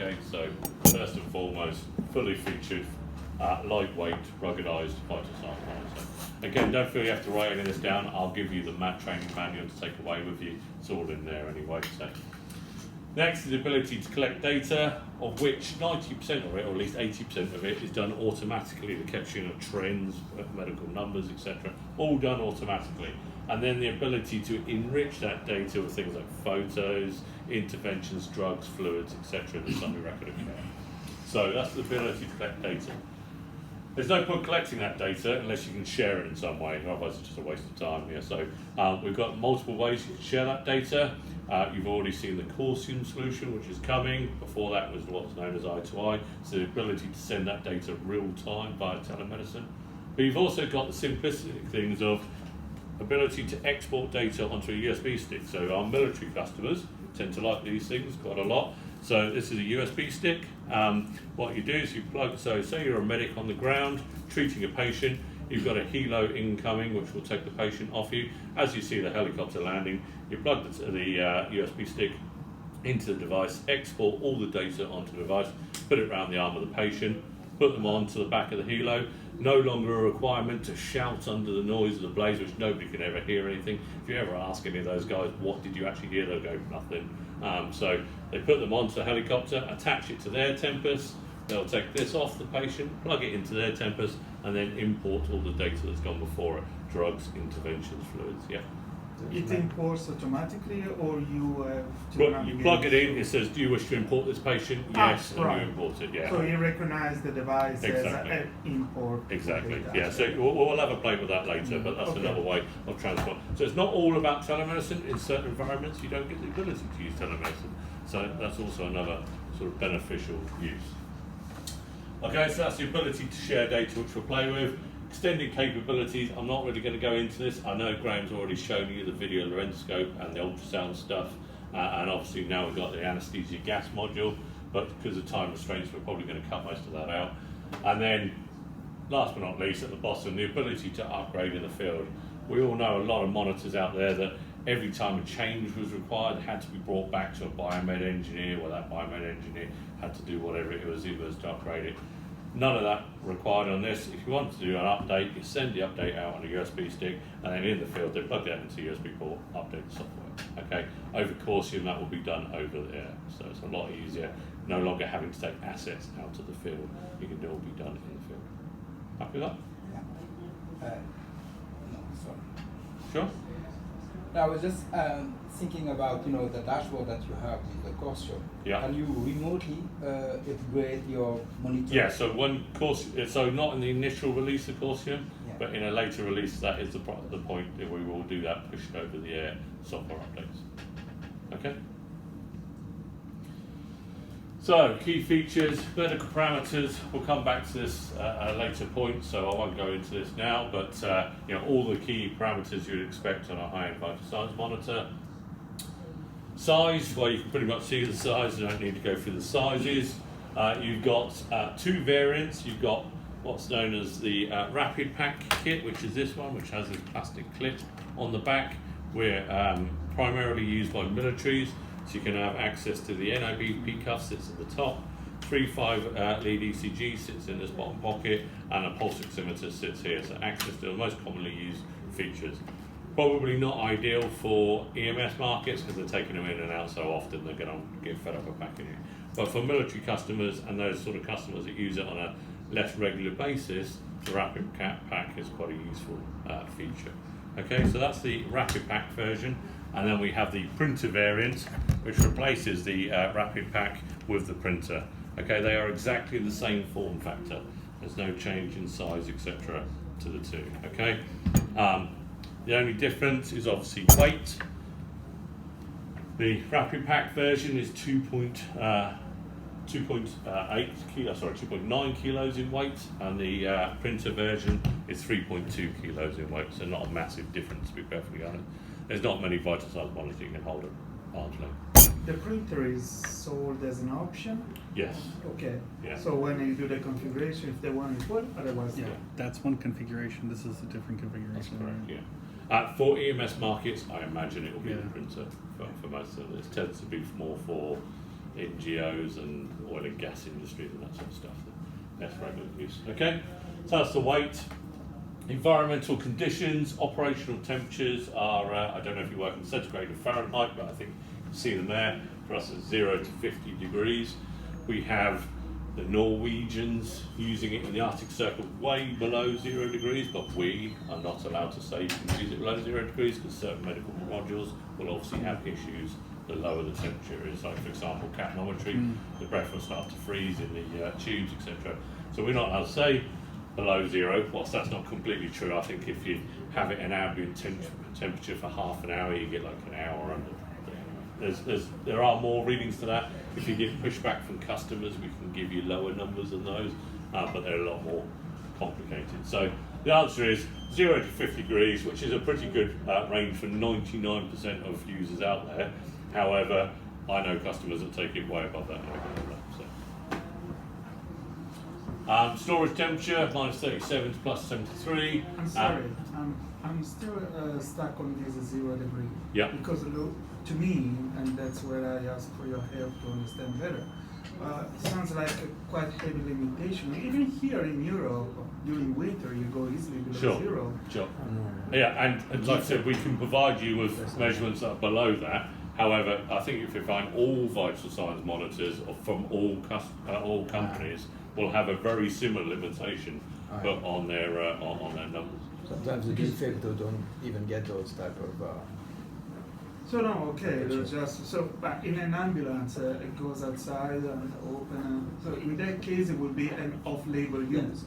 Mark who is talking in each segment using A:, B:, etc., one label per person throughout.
A: Okay, so first and foremost, fully featured, lightweight, ruggedized vital signs monitor. Again, don't feel you have to write any of this down. I'll give you the MAT training manual to take away with you. It's all in there anyway. So next is the ability to collect data, of which 90% of it, or at least 80% of it, is done automatically. The capturing of trends, medical numbers, etc., all done automatically. And then the ability to enrich that data with things like photos, interventions, drugs, fluids, etc., the summary record of care. So that's the ability to collect data. There's no point collecting that data unless you can share it in some way, otherwise it's just a waste of time. Yeah, so we've got multiple ways you can share that data. You've already seen the Corsium solution, which is coming. Before that was what's known as I2I, so the ability to send that data real time via telemedicine. But you've also got the simplistic things of ability to export data onto a USB stick. So our military customers tend to like these things quite a lot. So this is a USB stick. What you do is you plug, so say you're a medic on the ground treating a patient, you've got a helo incoming which will take the patient off you. As you see the helicopter landing, you plug the USB stick into the device, export all the data onto the device, put it around the arm of the patient, put them onto the back of the helo. No longer a requirement to shout under the noise of the blaze, which nobody can ever hear anything. If you ever ask any of those guys, what did you actually hear, they'll go, nothing. So they put them onto the helicopter, attach it to their Tempus, they'll take this off the patient, plug it into their Tempus, and then import all the data that's gone before it, drugs, interventions, fluids, yeah.
B: It imports automatically, or you have to
A: Well, you plug it in, it says, do you wish to import this patient? Yes, and
B: right.
A: you import it, yeah.
B: So you recognize the device
A: Exactly.
B: as an import.
A: Exactly,
B: data.
A: yeah, so we'll have a play with that later, but that's
B: Okay.
A: another way of transport. So it's not all about telemedicine. In certain environments you don't get the ability to use telemedicine, so that's also another sort of beneficial use. Okay, so that's the ability to share data, which we'll play with. Extended capabilities, I'm not really going to go into this. I know Graham's already shown you the video laryngoscope and the ultrasound stuff, and obviously now we've got the anaesthesia gas module, but because of time restraints we're probably going to cut most of that out. And then last but not least, at the bottom, the ability to upgrade in the field. We all know a lot of monitors out there that every time a change was required, it had to be brought back to a biomed engineer, where that biomed engineer had to do whatever it was to upgrade it. None of that required on this. If you want to do an update, you send the update out on a USB stick, and then in the field they plug that into a USB port, update the software. Okay, over Corsium that will be done over the air, so it's a lot easier. No longer having to take assets out of the field. You can all be done in the field. Happy with that?
C: Yeah. No, sorry.
A: Sure.
C: I was just thinking about the dashboard that you have with the Corsium.
A: Yeah.
C: Can you remotely upgrade your monitor?
A: Yeah. So one course. So not in the initial release of Corsium,
C: Yeah.
A: but in a later release, that is the point that we will do that pushed over the air software updates. Okay. So, key features, medical parameters, we'll come back to this at a later point, so I won't go into this now, but all the key parameters you'd expect on a high-end vital signs monitor. Size, well, you can pretty much see the size, you don't need to go through the sizes. You've got two variants. You've got what's known as the Rapid Pack kit, which is this one, which has this plastic clip on the back. We're primarily used by militaries. So you can have access to the NIBP cuff, sits at the top, 3.5 lead ECG sits in this bottom pocket, and a pulse oximeter sits here. So access to the most commonly used features. Probably not ideal for EMS markets because they're taking them in and out so often they're going to get fed up with packing it. But for military customers and those sort of customers that use it on a less regular basis, the Rapid Pack is quite a useful feature. Okay, so that's the Rapid Pack version. And then we have the printer variant, which replaces the Rapid Pack with the printer. Okay, they are exactly the same form factor. There's no change in size, etc. to the two. Okay, the only difference is obviously weight. The Rapid Pack version is 2.9 kilos in weight, and the printer version is 3.2 kilos in weight. So not a massive difference, to be perfectly honest. There's not many vital signs monitors you can hold at arm's length.
B: The printer is sold as an option?
A: Yes.
B: Okay.
A: Yeah.
B: So when you do the configuration, if they want it, well, otherwise
D: Yeah,
B: no.
D: that's one configuration. This is a different configuration.
A: That's correct, yeah. For EMS markets, I imagine it will be
D: Yeah.
A: the printer for most of it. It tends to be more for NGOs and oil and gas industries and that sort of stuff. That's regular use. Okay, so that's the weight. Environmental conditions, operational temperatures are, I don't know if you work in centigrade or Fahrenheit, but I think you can see them there. For us, it's 0 to 50 degrees. We have the Norwegians using it in the Arctic Circle way below 0 degrees, but we are not allowed to say you can use it below 0 degrees because certain medical modules will obviously have issues the lower the temperature is. Like, for example, capnometry, the breath will start to freeze in the tubes, etc. So we're not allowed to say below 0. Whilst that's not completely true, I think if you have it in ambient temperature for half an hour, you get like an hour under. There are more readings to that. If you get pushback from customers, we can give you lower numbers than those, but they're a lot more complicated. So the answer is 0 to 50 degrees, which is a pretty good range for 99% of users out there. However, I know customers that take it way above that. Storage temperature, minus 37 to plus 73.
B: I'm sorry, I'm still stuck on this 0 degree.
A: Yeah.
B: Because look, to me, and that's where I ask for your help to understand better, it sounds like a quite heavy limitation. Even here in Europe, during winter, you go easily below 0.
A: Sure. Yeah, and like I said, we can provide you with measurements that are below that. However, I think if you find all vital signs monitors from all companies will have a very similar limitation put on their numbers.
E: Sometimes the defect don't even get those type of.
B: So no, okay, just so. But in an ambulance, it goes outside and open. So in that case, it will be an off-label use.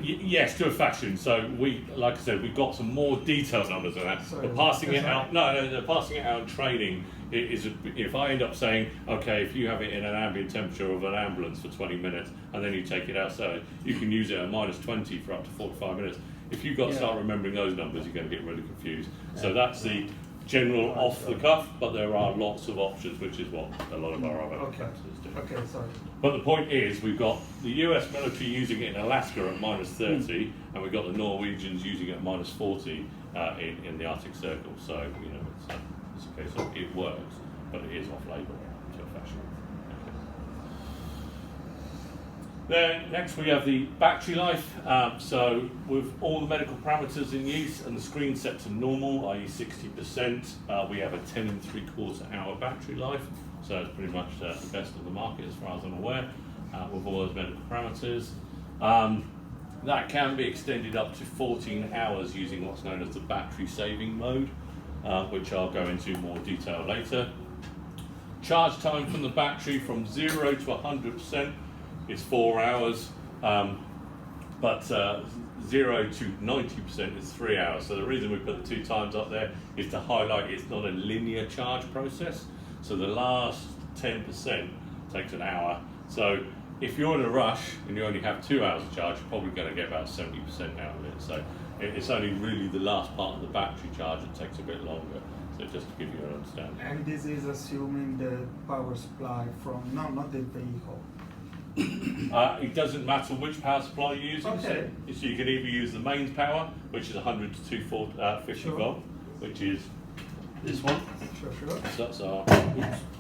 A: Yes, to a fashion. So we, like I said, we've got some more detailed numbers than that.
B: Sorry,
A: but passing it out, no, passing it out in training is if I end up saying, okay, if you have it in an ambient temperature of an ambulance for 20 minutes and then you take it outside, you can use it at minus 20 for up to 45 minutes. If you've got to start remembering those numbers, you're going to get really confused. So that's the general off the cuff, but there are lots of options, which is what a lot of our other competitors do.
B: Okay, sorry.
A: But the point is, we've got the US military using it in Alaska at minus 30, and we've got the Norwegians using it at minus 40 in the Arctic Circle. So, you know, it's a case of it works, but it is off-label to a fashion. Then next we have the battery life. So with all the medical parameters in use and the screen set to normal, i.e. 60%, we have a 10 3/4 hour battery life. So it's pretty much the best of the market as far as I'm aware, with all those medical parameters. That can be extended up to 14 hours using what's known as the battery saving mode, which I'll go into more detail later. Charge time from the battery from 0 to 100% is 4 hours, but 0 to 90% is 3 hours. So the reason we put the 2 times up there is to highlight it's not a linear charge process. So the last 10% takes an hour. So if you're in a rush and you only have 2 hours of charge, you're probably going to get about 70% out of it. So it's only really the last part of the battery charge that takes a bit longer. So just to give you an understanding.
B: And this is assuming the power supply from, not the vehicle.
A: It doesn't matter which power supply you're using.
B: Okay.
A: So you can either use the mains power, which is 100 to 250 volt, which is this one.
B: Sure.
A: So that's our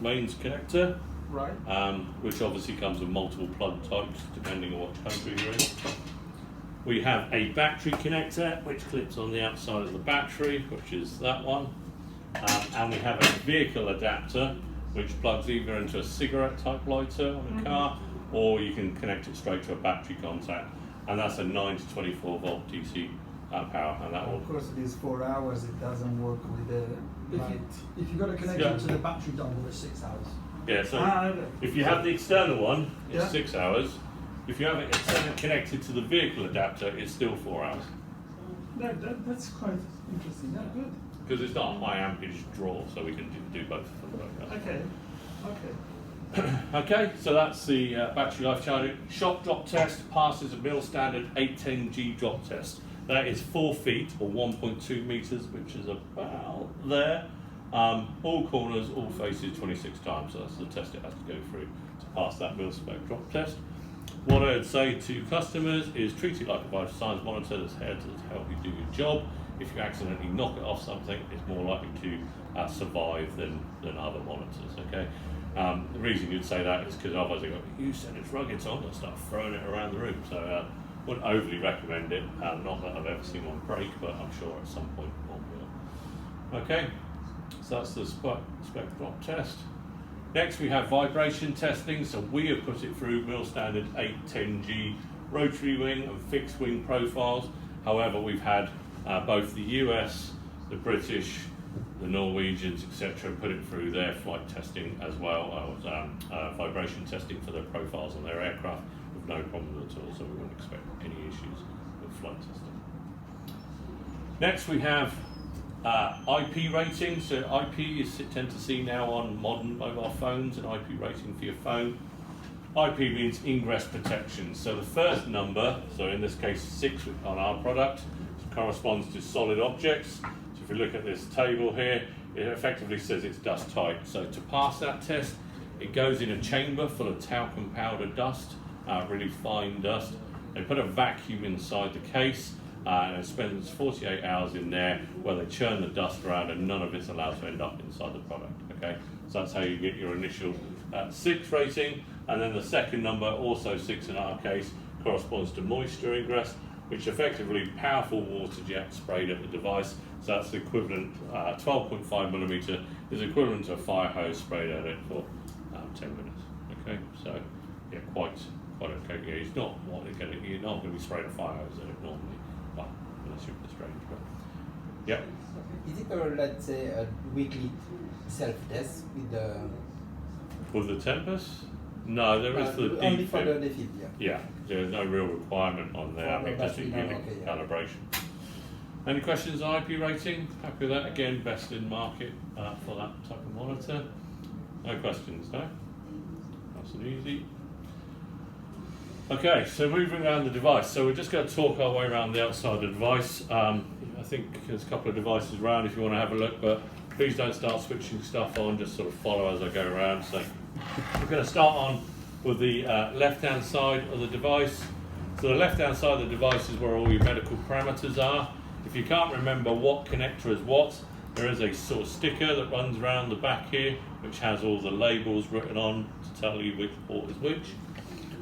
A: mains connector,
B: Right.
A: which obviously comes with multiple plug types depending on what country you're in. We have a battery connector, which clips on the outside of the battery, which is that one. And we have a vehicle adapter, which plugs either into a cigarette type lighter on a car, or you can connect it straight to a battery contact, and that's a 9 to 24 volt DC power, and that will.
B: Of course, these 4 hours, it doesn't work with the light.
F: If you've got a connection to the battery dongle, it's 6 hours.
A: Yeah, so if you have the external one, it's
B: Yeah.
A: 6 hours. If you have it connected to the vehicle adapter, it's still 4 hours.
B: That's quite interesting. Yeah, good.
A: Because it's not a high ampage draw, so we can do both of them.
B: Okay.
A: Okay, so that's the battery life charging. Shock drop test passes a mil standard 810G drop test. That is 4 feet or 1.2 meters, which is about there. All corners, all faces 26 times. So that's the test it has to go through to pass that mil spec drop test. What I would say to customers is treat it like a vital signs monitor that's here to help you do your job. If you accidentally knock it off something, it's more likely to survive than other monitors. Okay. The reason you'd say that is because otherwise they go, you said it's rugged, so I'm going to start throwing it around the room. So wouldn't overly recommend it. Not that I've ever seen one break, but I'm sure at some point one will. Okay, so that's the spec drop test. Next we have vibration testing. So we have put it through mill standard 810G rotary wing and fixed wing profiles. However, we've had both the US, the British, the Norwegians, etc., put it through their flight testing as well, vibration testing for their profiles on their aircraft with no problems at all, so we wouldn't expect any issues with flight testing. Next we have IP rating. So IP you tend to see now on modern mobile phones, an IP rating for your phone. IP means ingress protection. So the first number, so in this case 6 on our product, corresponds to solid objects. So if you look at this table here, it effectively says it's dust tight. So to pass that test, it goes in a chamber full of talcum powder dust, really fine dust. They put a vacuum inside the case and it spends 48 hours in there where they churn the dust around and none of it's allowed to end up inside the product. Okay, so that's how you get your initial 6 rating, and then the second number, also 6 in our case, corresponds to moisture ingress, which effectively powerful water jet sprayed at the device. So that's the equivalent, 12.5 millimeter is equivalent to a fire hose sprayed at it for 10 minutes. Okay, so yeah, quite okay. Yeah, it's not what you're not going to be spraying a fire hose at it normally, well, unless you're strange. But yeah.
C: Is it let's say a weekly self-test with the
A: Tempest? No, there is the
C: only for the
A: defib.
C: defib, yeah.
A: Yeah, there's no real requirement on there. I mean, just a unit
C: okay, yeah.
A: calibration. Any questions on IP rating? Happy with that? Again, best in market for that type of monitor. No questions, no? Nice and easy. Okay, so moving around the device. So we're just going to talk our way around the outside of the device. I think there's a couple of devices around if you want to have a look, but please don't start switching stuff on, just sort of follow as I go around. So we're going to start on with the left-hand side of the device. So the left-hand side of the device is where all your medical parameters are. If you can't remember what connector is what, there is a sort of sticker that runs around the back here, which has all the labels written on to tell you which port is which.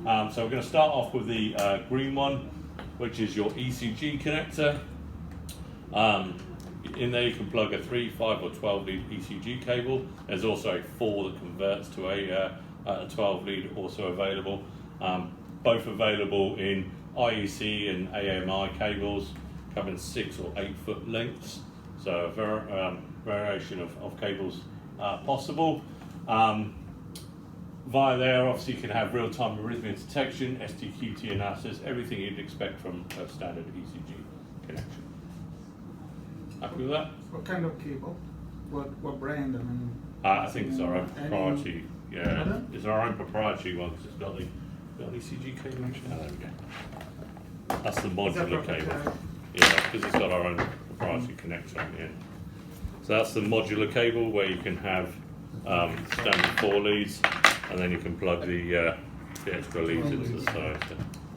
A: So we're going to start off with the green one, which is your ECG connector. In there you can plug a 3, 5 or 12 lead ECG cable. There's also a 4 that converts to a 12 lead also available. Both available in IEC and AMI cables, coming 6 or 8 foot lengths. So a variation of cables possible. Via there, obviously, you can have real-time arrhythmia detection, STQT analysis, everything you'd expect from a standard ECG connection. Happy with that?
B: What kind of cable? What brand? I mean.
A: I think it's our own
B: any-
A: proprietary. Yeah,
B: Pardon?
A: it's our own proprietary one because it's got the ECG cable actually. Oh, there we go. That's the
B: Is that
A: modular cable.
B: proprietary?
A: Yeah, because it's got our own proprietary connector on the end. So that's the modular cable where you can have standard 4 leads, and then you can plug the extra leads into the side.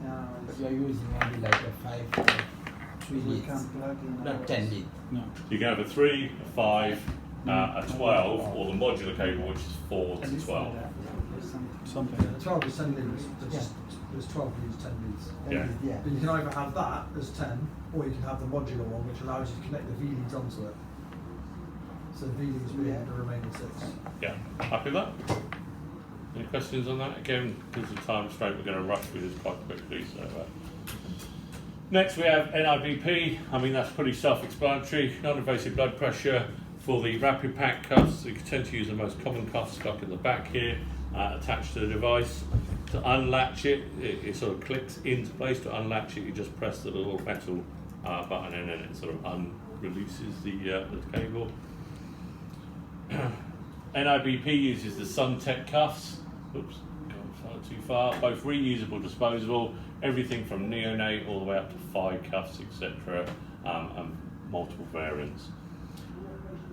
B: Yeah,
C: But you're using only like a 5, 3
B: we
C: leads,
B: can plug in.
C: not 10 lead.
D: No.
A: You can have a 3, a 5, a 12, or the modular cable, which is 4
B: At
A: to
B: least
A: 12.
B: like that, there's something.
D: Something.
F: The 12 is 10 leads. There's 12 leads, 10 leads.
A: Yeah.
F: But you can either have that as 10, or you can have the modular one, which allows you to connect the V leads onto it. So the V leads being the remaining 6.
A: Yeah, happy with that? Any questions on that? Again, because of time restraint, we're going to rush through this quite quickly. So, next we have NIBP. I mean, that's pretty self-explanatory. Non-invasive blood pressure for the rapid pack cuffs. You tend to use the most common cuff stuck in the back here, attached to the device. To unlatch it, it sort of clicks into place. To unlatch it, you just press the little metal button and then it sort of releases the cable. NIBP uses the Suntech cuffs. Oops, gone too far. Both reusable, disposable, everything from neonate all the way up to 5 cuffs, etc., and multiple variants.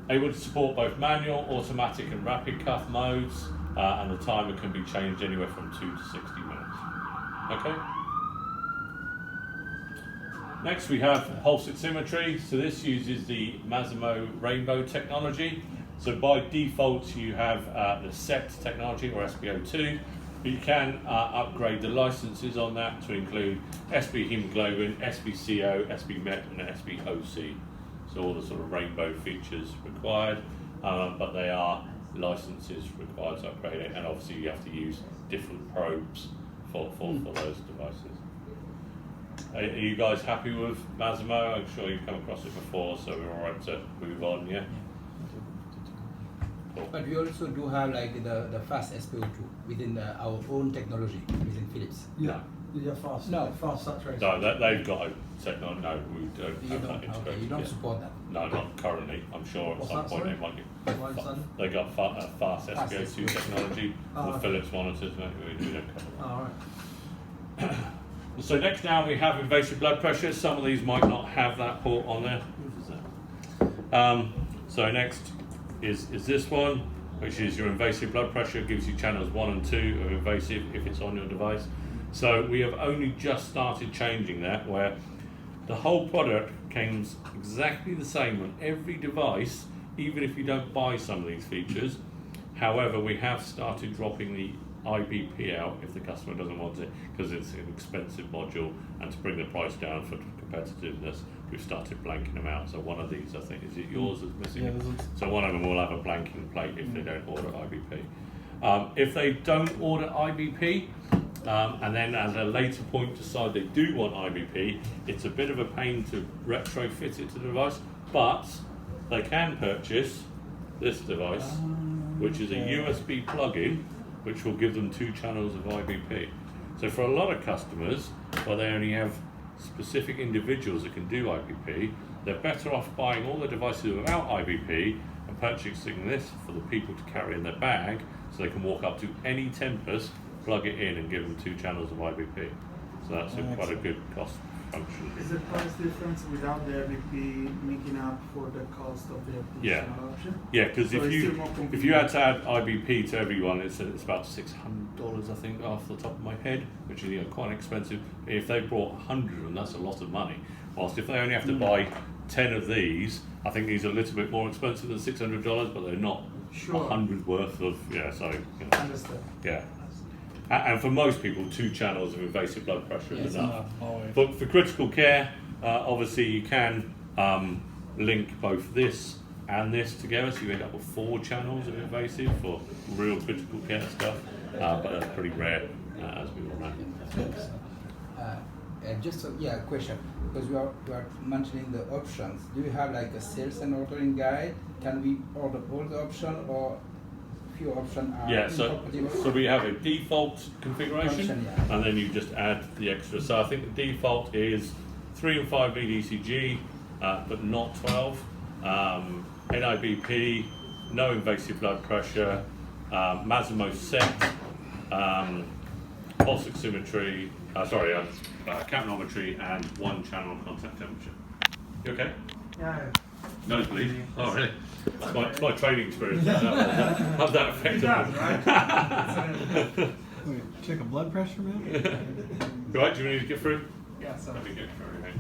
A: Able to support both manual, automatic, and rapid cuff modes, and the timer can be changed anywhere from 2 to 60 minutes. Okay. Next we have pulse oximetry. So this uses the Masimo Rainbow technology. So by default, you have the SET technology or SpO2, but you can upgrade the licenses on that to include SB hemoglobin, SBCO, SB-Met, and SBOC. So all the sort of rainbow features required, but they are licenses required to upgrade it, and obviously you have to use different probes for those devices. Are you guys happy with Masimo? I'm sure you've come across it before, so we're alright to move on, yeah? Cool.
C: But we also do have like the fast SpO2 within our own technology within Philips.
F: Yeah. Yeah, fast.
C: No.
F: Fast saturation.
A: No, they've got a technology. No, we don't
C: You
A: have
C: don't,
A: that integrated.
C: okay, you don't
A: yet.
C: support that.
A: No, not currently. I'm sure at
F: What's
A: some
F: that,
A: point
F: sorry?
A: they might get.
F: Why is that?
A: They got fast
C: Fast
A: SpO2
C: SpO2.
A: technology
F: Oh,
A: with
F: okay.
A: Philips monitors. No, we don't cover that.
F: All right.
A: So next down we have invasive blood pressure. Some of these might not have that port on there. What is that? So next is this one, which is your invasive blood pressure. It gives you channels 1 and 2 of invasive if it's on your device. So we have only just started changing that, where the whole product comes exactly the same on every device, even if you don't buy some of these features. However, we have started dropping the IBP out if the customer doesn't want it, because it's an expensive module, and to bring the price down for competitiveness, we've started blanking them out. So one of these, I think, is it yours that's missing?
D: Yeah, this one's-
A: So one of them will have a blanking plate if they don't order IBP. If they don't order IBP, and then at a later point decide they do want IBP, it's a bit of a pain to retrofit it to the device, but they can purchase this device, which is a USB plug-in, which will give them 2 channels of IBP. So for a lot of customers, where they only have specific individuals that can do IBP, they're better off buying all the devices without IBP and purchasing this for the people to carry in their bag, so they can walk up to any Tempus, plug it in, and give them 2 channels of IBP. So that's quite a good cost function.
B: Is the price difference without the IBP making up for the cost of the
A: Yeah.
B: additional option?
A: Yeah, because
B: So
A: if
B: it's
A: you
B: still more
A: if you had
B: convenient.
A: to add IBP to everyone, it's about $600, I think, off the top of my head, which is quite expensive. If they brought 100 of them, that's a lot of money. Whilst if they only have to buy 10 of these, I think these are a little bit more expensive than $600, but they're not
B: Sure.
A: 100 worth of so
B: Understand.
A: yeah. And for most people, 2 channels of invasive blood pressure is
C: Yes,
A: enough.
D: always.
A: But for critical care, obviously you can link both this and this together, so you end up with 4 channels of invasive for real critical care stuff, but that's pretty rare, as we all know.
C: And just a question, because we are mentioning the options. Do you have like a sales and ordering guide? Can we order all the options, or few options are
A: Yeah, so
C: incompatible?
A: we have a default configuration,
C: Function, yeah.
A: and then you just add the extra. So I think the default is 3 and 5 lead ECG, but not 12. NIBP, no invasive blood pressure, Masimo SET, pulse oximetry, capnometry, and 1 channel contact temperature. You okay?
B: Yeah.
A: Nosebleed? Oh, really? It's my training experience. How's that affect
B: It does, right?
D: Wait, check a blood pressure, man?
A: Right, do you need to get through?
B: Yeah, so.
A: Let me get through, mate.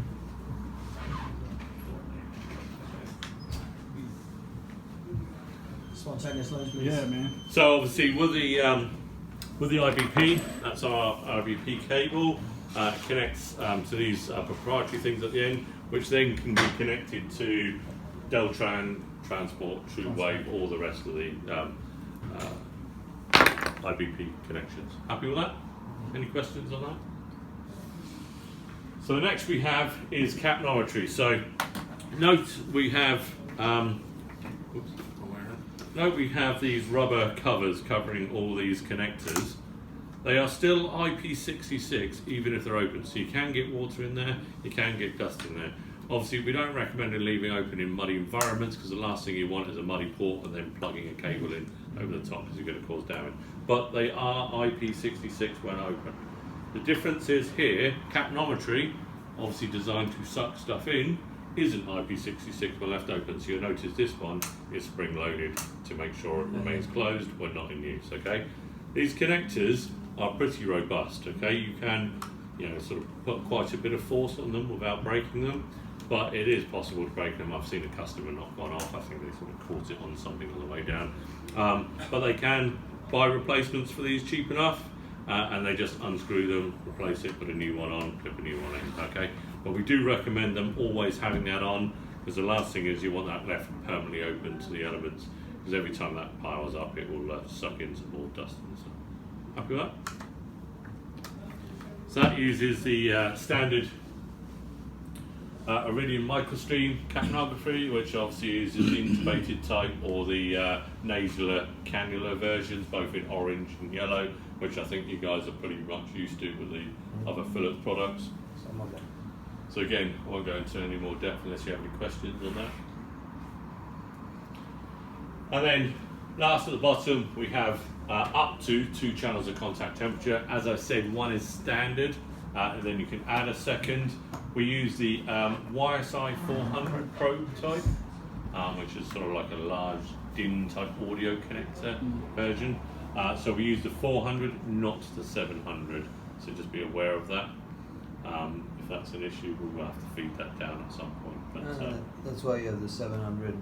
F: Spontaneous nosebleeds.
D: Yeah, man.
A: So obviously with the IBP, that's our IBP cable. It connects to these proprietary things at the end, which then can be connected to Deltran, Transport, TrueWave, all the rest of the IBP connections. Happy with that? Any questions on that? So the next we have is capnometry. So note we have we have these rubber covers covering all these connectors. They are still IP66 even if they're open. So you can get water in there, you can get dust in there. Obviously we don't recommend it leaving open in muddy environments, because the last thing you want is a muddy port and then plugging a cable in over the top, because you're going to cause damage. But they are IP66 when open. The difference is here, capnometry, obviously designed to suck stuff in, isn't IP66 when left open. So you'll notice this one is spring loaded to make sure it remains closed when not in use, okay? These connectors are pretty robust, okay? You can sort of put quite a bit of force on them without breaking them. but it is possible to break them. I've seen a customer knock one off. I think they sort of caught it on something on the way down. But they can buy replacements for these cheap enough, and they just unscrew them, replace it, put a new one on, clip a new one in, okay? But we do recommend them always having that on, because the last thing is you want that left permanently open to the elements, because every time that piles up, it will suck in some more dust and stuff. Happy with that? So that uses the standard Iridium microstream capnography, which obviously uses the intubated type or the nasalar cannula versions, both in orange and yellow, which I think you guys are pretty much used to with the other Philips products.
E: Some of them.
A: So again, I won't go into any more depth unless you have any questions on that. And then last at the bottom, we have up to 2 channels of contact temperature. As I said, one is standard, and then you can add a second. We use the YSI 400 probe type, which is sort of like a large DIN type audio connector version. So we use the 400, not the 700. So just be aware of that. If that's an issue, we will have to feed that down at some point. But,
E: That's why you have the 700.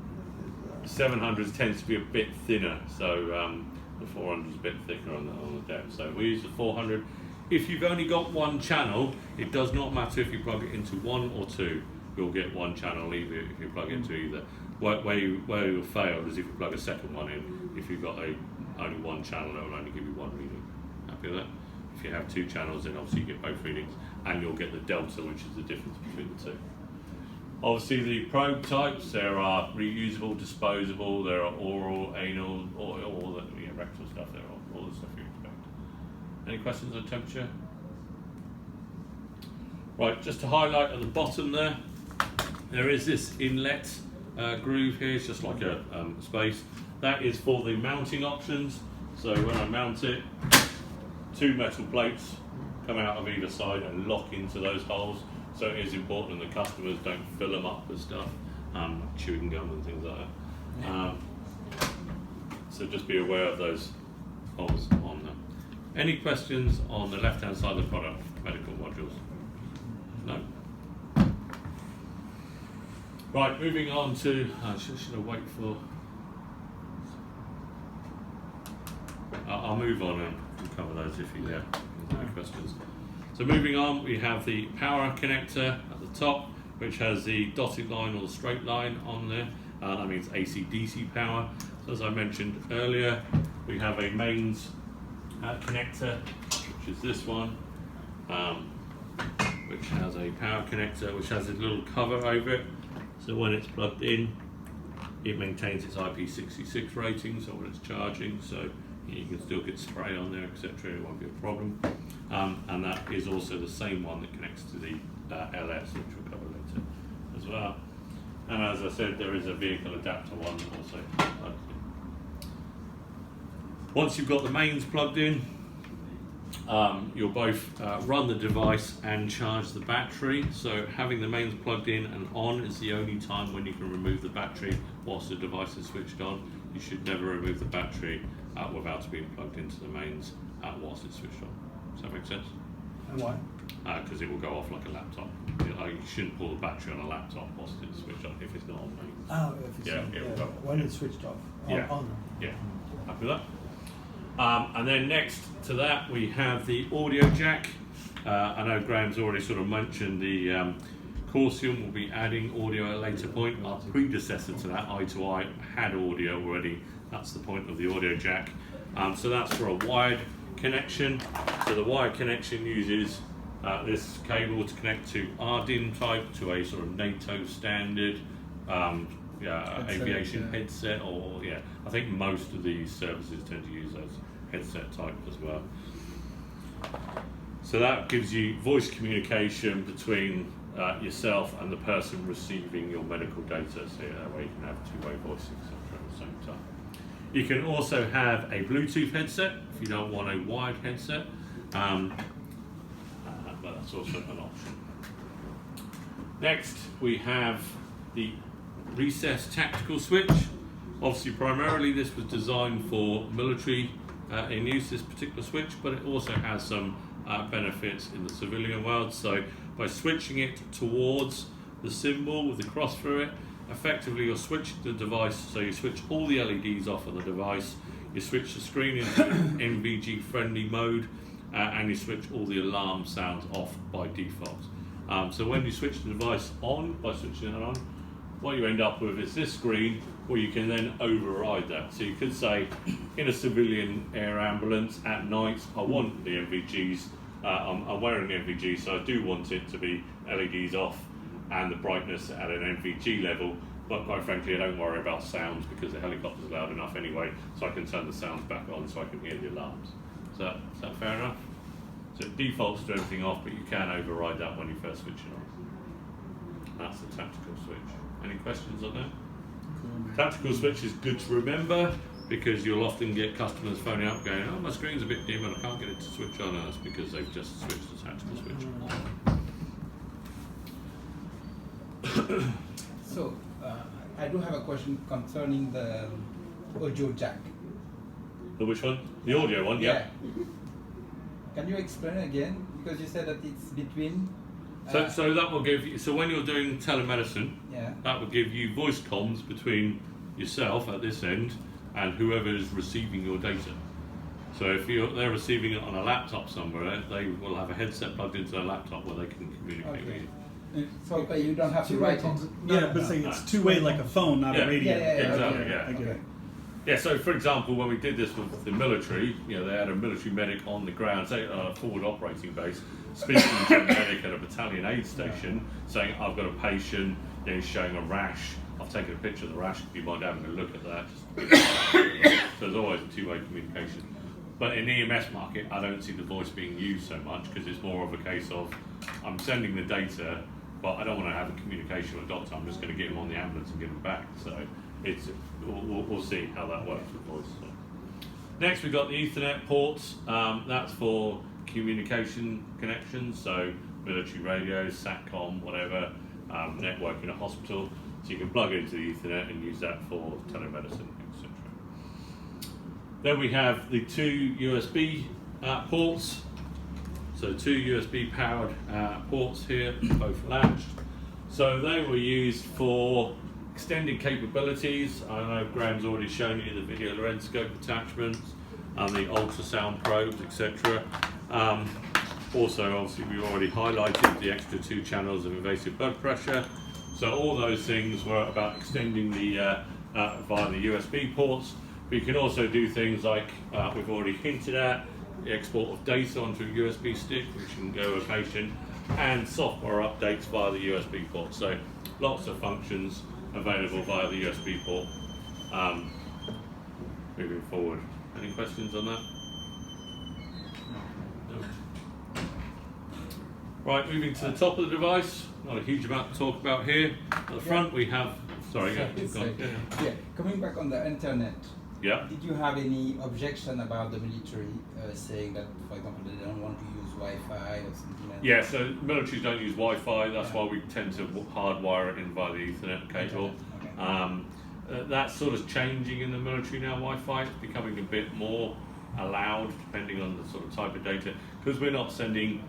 A: 700 tends to be a bit thinner, so the 400 is a bit thicker on the depth. So we use the 400. If you've only got one channel, it does not matter if you plug it into 1 or 2. You'll get one channel either if you plug into either. Where you'll fail is if you plug a second one in. If you've got only one channel, it will only give you one reading. Happy with that? If you have 2 channels, then obviously you get both readings, and you'll get the delta, which is the difference between the 2. Obviously, the probe types, there are reusable, disposable, there are oral, anal, all the rectal stuff, there are all the stuff you expect. Any questions on temperature? Right, just to highlight at the bottom there is this inlet groove here. It's just like a space. That is for the mounting options. So when I mount it, 2 metal plates come out of either side and lock into those holes. So it is important the customers don't fill them up with stuff, like chewing gum and things like that. So just be aware of those holes on them. Any questions on the left-hand side of the product, medical modules? No? Right, moving on to, should I wait for, I'll move on and cover those if you have any questions. So moving on, we have the power connector at the top, which has the dotted line or the straight line on there. That means AC/DC power. So as I mentioned earlier, we have a mains connector, which is this one, which has a power connector, which has a little cover over it. So when it's plugged in, it maintains its IP66 rating, so when it's charging, so you can still get spray on there, etc. It won't be a problem. And that is also the same one that connects to the LS, which we'll cover later as well. And as I said, there is a vehicle adapter one also plugged in. Once you've got the mains plugged in, you'll both run the device and charge the battery. So having the mains plugged in and on is the only time when you can remove the battery whilst the device is switched on. You should never remove the battery without being plugged into the mains whilst it's switched on. Does that make sense?
F: And why?
A: Because it will go off like a laptop. You shouldn't pull the battery on a laptop whilst it's switched on if it's not on mains.
F: Oh, if it's
A: Yeah,
F: on,
A: it will go off,
F: when
A: yeah.
F: it's switched off.
A: Yeah.
F: On.
A: Yeah, happy with that? And then next to that we have the audio jack. I know Graham's already sort of mentioned the Corsium will be adding audio at a later point. Our predecessor to that, I2I, had audio already. That's the point of the audio jack. So that's for a wired connection. So the wired connection uses this cable to connect to our DIN type, to a sort of NATO standard aviation headset, or I think most of these services tend to use those headset type as well. So that gives you voice communication between yourself and the person receiving your medical data, so that way you can have two-way voice, etc. at the same time. You can also have a Bluetooth headset if you don't want a wired headset, but that's also an option. Next, we have the recessed tactical switch. Obviously, primarily this was designed for military in use, this particular switch, but it also has some benefits in the civilian world. So by switching it towards the symbol with the cross through it, effectively you'll switch the device, so you switch all the LEDs off on the device, you switch the screen into NVG friendly mode, and you switch all the alarm sounds off by default. So when you switch the device on, by switching it on, what you end up with is this screen where you can then override that. So you could say, in a civilian air ambulance at night, I want the NVGs, I'm wearing the NVG, so I do want it to be LEDs off and the brightness at an NVG level, but quite frankly I don't worry about sounds because the helicopter's loud enough anyway, so I can turn the sounds back on so I can hear the alarms. Is that fair enough? So it defaults to everything off, but you can override that when you first switch it on. That's the tactical switch. Any questions on that?
D: Cool.
A: Tactical switch is good to remember because you'll often get customers phoning up going, oh, my screen's a bit dim and I can't get it to switch on, and that's because they've just switched the tactical switch on.
C: So, I do have a question concerning the audio jack.
A: The which one? The audio one, yeah.
C: Can you explain again? Because you said that it's between.
A: So that will give you, so when you're doing telemedicine,
C: Yeah.
A: that will give you voice comms between yourself at this end and whoever is receiving your data. So if they're receiving it on a laptop somewhere, they will have a headset plugged into their laptop where they can communicate with you.
C: So, but you don't have to
F: Two-way
C: write it.
F: comms-
D: Yeah, but saying it's two-way like a phone, not
A: Yeah.
D: a radio.
C: Yeah,
A: Exactly,
C: okay.
A: yeah.
D: I get it.
A: Yeah, so for example, when we did this with the military, you know, they had a military medic on the ground, say on a forward operating base, speaking to a medic at a battalion aid station, saying, I've got a patient, you know, he's showing a rash, I've taken a picture of the rash, do you mind having a look at that? So there's always a two-way communication. But in the EMS market, I don't see the voice being used so much because it's more of a case of, I'm sending the data, but I don't want to have a communication with a doctor, I'm just going to get him on the ambulance and get him back. So it's, we'll see how that works with voice. So. Next we've got the Ethernet ports, that's for communication connections, so military radios, SATCOM, whatever, network in a hospital. So you can plug into the Ethernet and use that for telemedicine, etc. Then we have the two USB ports. So two USB powered ports here, both latched. So they were used for extended capabilities. I know Graham's already shown you the video laryngoscope attachments and the ultrasound probes, etc. Also, obviously, we already highlighted the extra 2 channels of invasive blood pressure. So all those things were about extending the via the USB ports. But you can also do things like we've already hinted at, the export of data onto a USB stick, which can go a patient, and software updates via the USB port. So lots of functions available via the USB port moving forward. Any questions on that? No. Right, moving to the top of the device, not a huge amount to talk about here. At the front we have, sorry, go on.
C: Yeah, coming back on the internet.
A: Yeah.
C: Did you have any objection about the military saying that, for example, they don't want to use Wi-Fi or something like
A: Yeah, so militaries don't use Wi-Fi, that's why we tend to hardwire it in via the Ethernet cable.
C: Okay.
A: That's sort of changing in the military now, Wi-Fi. It's becoming a bit more allowed depending on the sort of type of data. Because we're not sending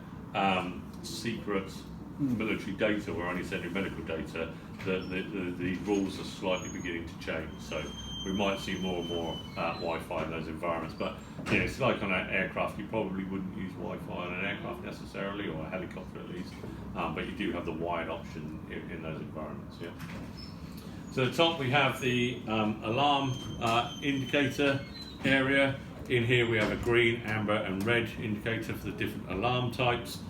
A: secret military data, we're only sending medical data, the rules are slightly beginning to change. So we might see more and more Wi-Fi in those environments. But you know, it's like on an aircraft, you probably wouldn't use Wi-Fi on an aircraft necessarily, or a helicopter at least. But you do have the wired option in those environments. Yeah. So at the top we have the alarm indicator area. In here we have a green, amber and red indicator for the different alarm types.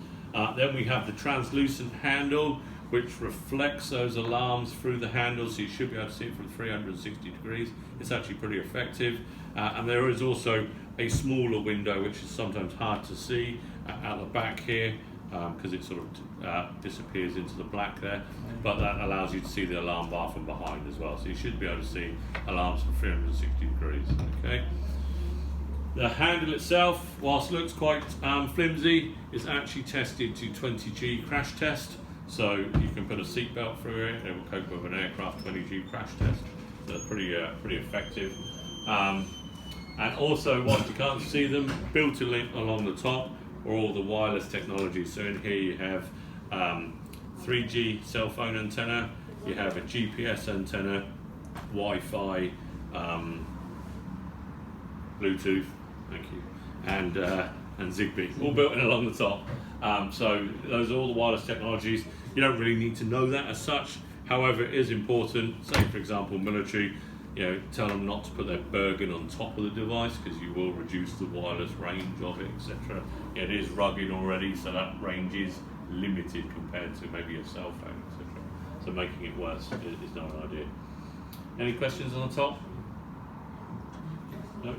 A: Then we have the translucent handle, which reflects those alarms through the handle, so you should be able to see it from 360 degrees. It's actually pretty effective. And there is also a smaller window, which is sometimes hard to see at the back here, because it sort of disappears into the black there, but that allows you to see the alarm bar from behind as well. So you should be able to see alarms from 360 degrees, okay? The handle itself, whilst looks quite flimsy, is actually tested to 20G crash test. So you can put a seatbelt through it, it will cope with an aircraft 20G crash test. So that's pretty effective. And also, whilst you can't see them, built along the top are all the wireless technology. So in here you have 3G cell phone antenna, you have a GPS antenna, Wi-Fi, Bluetooth, thank you, and Zigbee, all built in along the top. So those are all the wireless technologies. You don't really need to know that as such. However, it is important. Say, for example, military, tell them not to put their Bergen on top of the device because you will reduce the wireless range of it, etc. It is rugged already, so that range is limited compared to maybe a cell phone, etc. So making it worse is not an idea. Any questions on the top? No?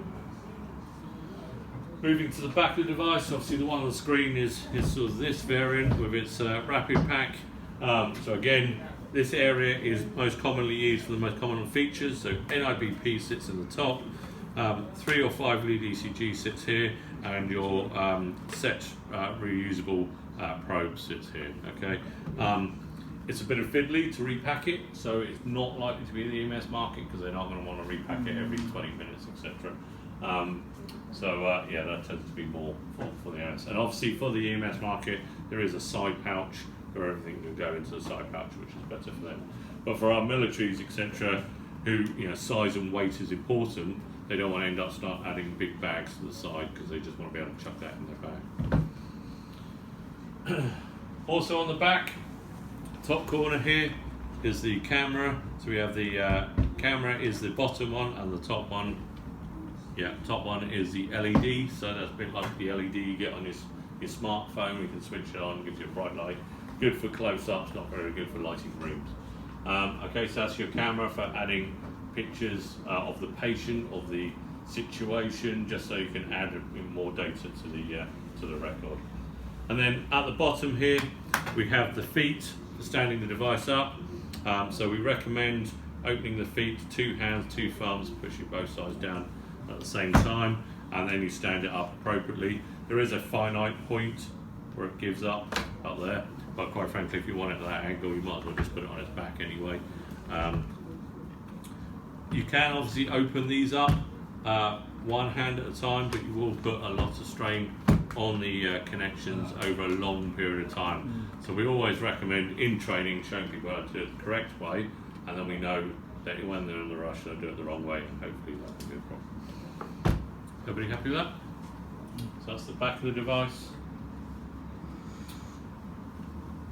A: Moving to the back of the device, obviously the one on the screen is sort of this variant with its rapid pack. So again, this area is most commonly used for the most common features. So NIBP sits in the top, 3 or 5 lead ECG sits here, and your set reusable probe sits here. Okay. It's a bit of fiddly to repack it, so it's not likely to be in the EMS market because they're not going to want to repack it every 20 minutes, etc. Yeah, that tends to be more for the EMS. And obviously for the EMS market, there is a side pouch where everything can go into the side pouch, which is better for them. But for our militaries, etc., who size and weight is important, they don't want to end up start adding big bags to the side because they just want to be able to chuck that in their bag. Also on the back, top corner here is the camera. So we have the camera is the bottom one, and the top one, top one is the LED. So that's a bit like the LED you get on your smartphone. We can switch it on, gives you a bright light. Good for close-ups, not very good for lighting rooms. Okay, so that's your camera for adding pictures of the patient, of the situation, just so you can add more data to the record. And then at the bottom here, we have the feet for standing the device up. So we recommend opening the feet, 2 hands, 2 thumbs, pushing both sides down at the same time, and then you stand it up appropriately. There is a finite point where it gives up there, but quite frankly, if you want it at that angle, you might as well just put it on its back anyway. You can obviously open these up one hand at a time, but you will put a lot of strain on the connections over a long period of time. So we always recommend in training showing people how to do it the correct way, and then we know that when they're in the rush, they'll do it the wrong way, and hopefully that won't be a problem. Everybody happy with that? So that's the back of the device.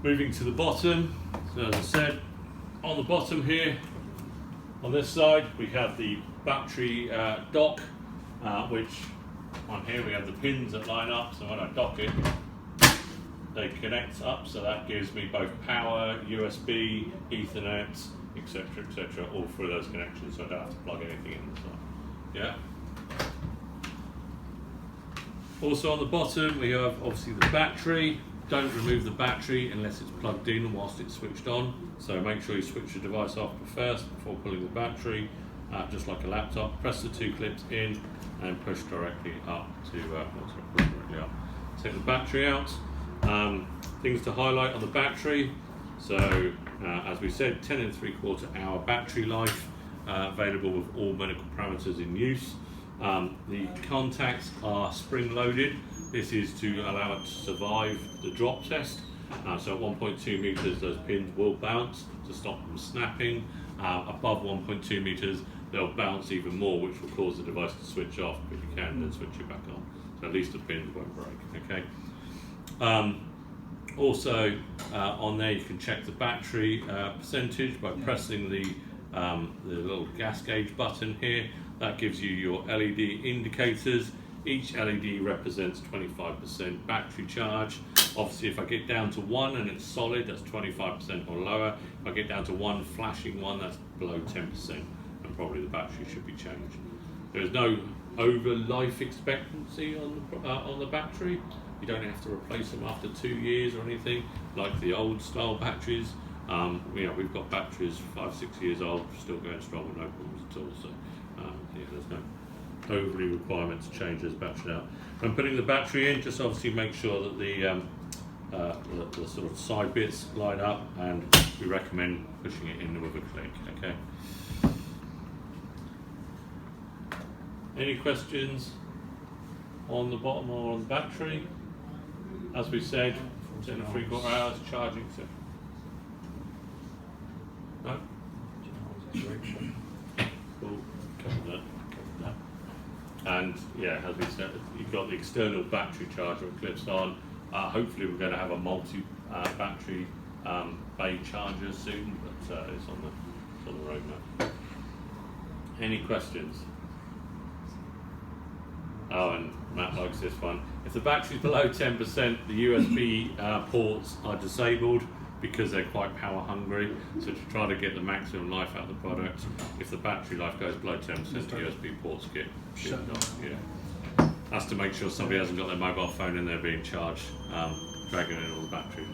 A: Moving to the bottom, so as I said, on the bottom here, on this side, we have the battery dock, which on here we have the pins that line up, so when I dock it, they connect up, so that gives me both power, USB, Ethernet, etc., all through those connections, so I don't have to plug anything in the side. Yeah. Also on the bottom, we have obviously the battery. Don't remove the battery unless it's plugged in whilst it's switched on. So make sure you switch the device off first before pulling the battery, just like a laptop. Press the 2 clips in and push directly up to push directly up. Take the battery out. Things to highlight on the battery. So as we said, 10 3/4 hour battery life, available with all medical parameters in use. The contacts are spring loaded. This is to allow it to survive the drop test. So at 1.2 meters, those pins will bounce to stop them snapping. Above 1.2 meters, they'll bounce even more, which will cause the device to switch off, but you can then switch it back on. So at least the pins won't break, okay? Also, on there you can check the battery percentage by pressing the little gas gauge button here. That gives you your LED indicators. Each LED represents 25% battery charge. Obviously, if I get down to 1 and it's solid, that's 25% or lower. If I get down to 1 flashing 1, that's below 10%, and probably the battery should be changed. There is no over life expectancy on the battery. You don't have to replace them after 2 years or anything like the old style batteries. We've got batteries 5-6 years old, still going strong with no problems at all. So there's no overly requirement to change this battery out. When putting the battery in, just obviously make sure that the sort of side bits line up, and we recommend pushing it in with a click. Okay. Any questions on the bottom or on the battery? As we said, 10 3/4 hours charging. So Cool. Cover that. And yeah, as we said, you've got the external battery charger that clips on. Hopefully we're going to have a multi-battery bay charger soon, but it's on the roadmap. Any questions? Oh, and Matt likes this one. If the battery's below 10%, the USB ports are disabled because they're quite power hungry. So to try to get the maximum life out of the product, if the battery life goes below 10%, the USB ports get shut off. Yeah. That's to make sure somebody hasn't got their mobile phone in there being charged, dragging in all the battery.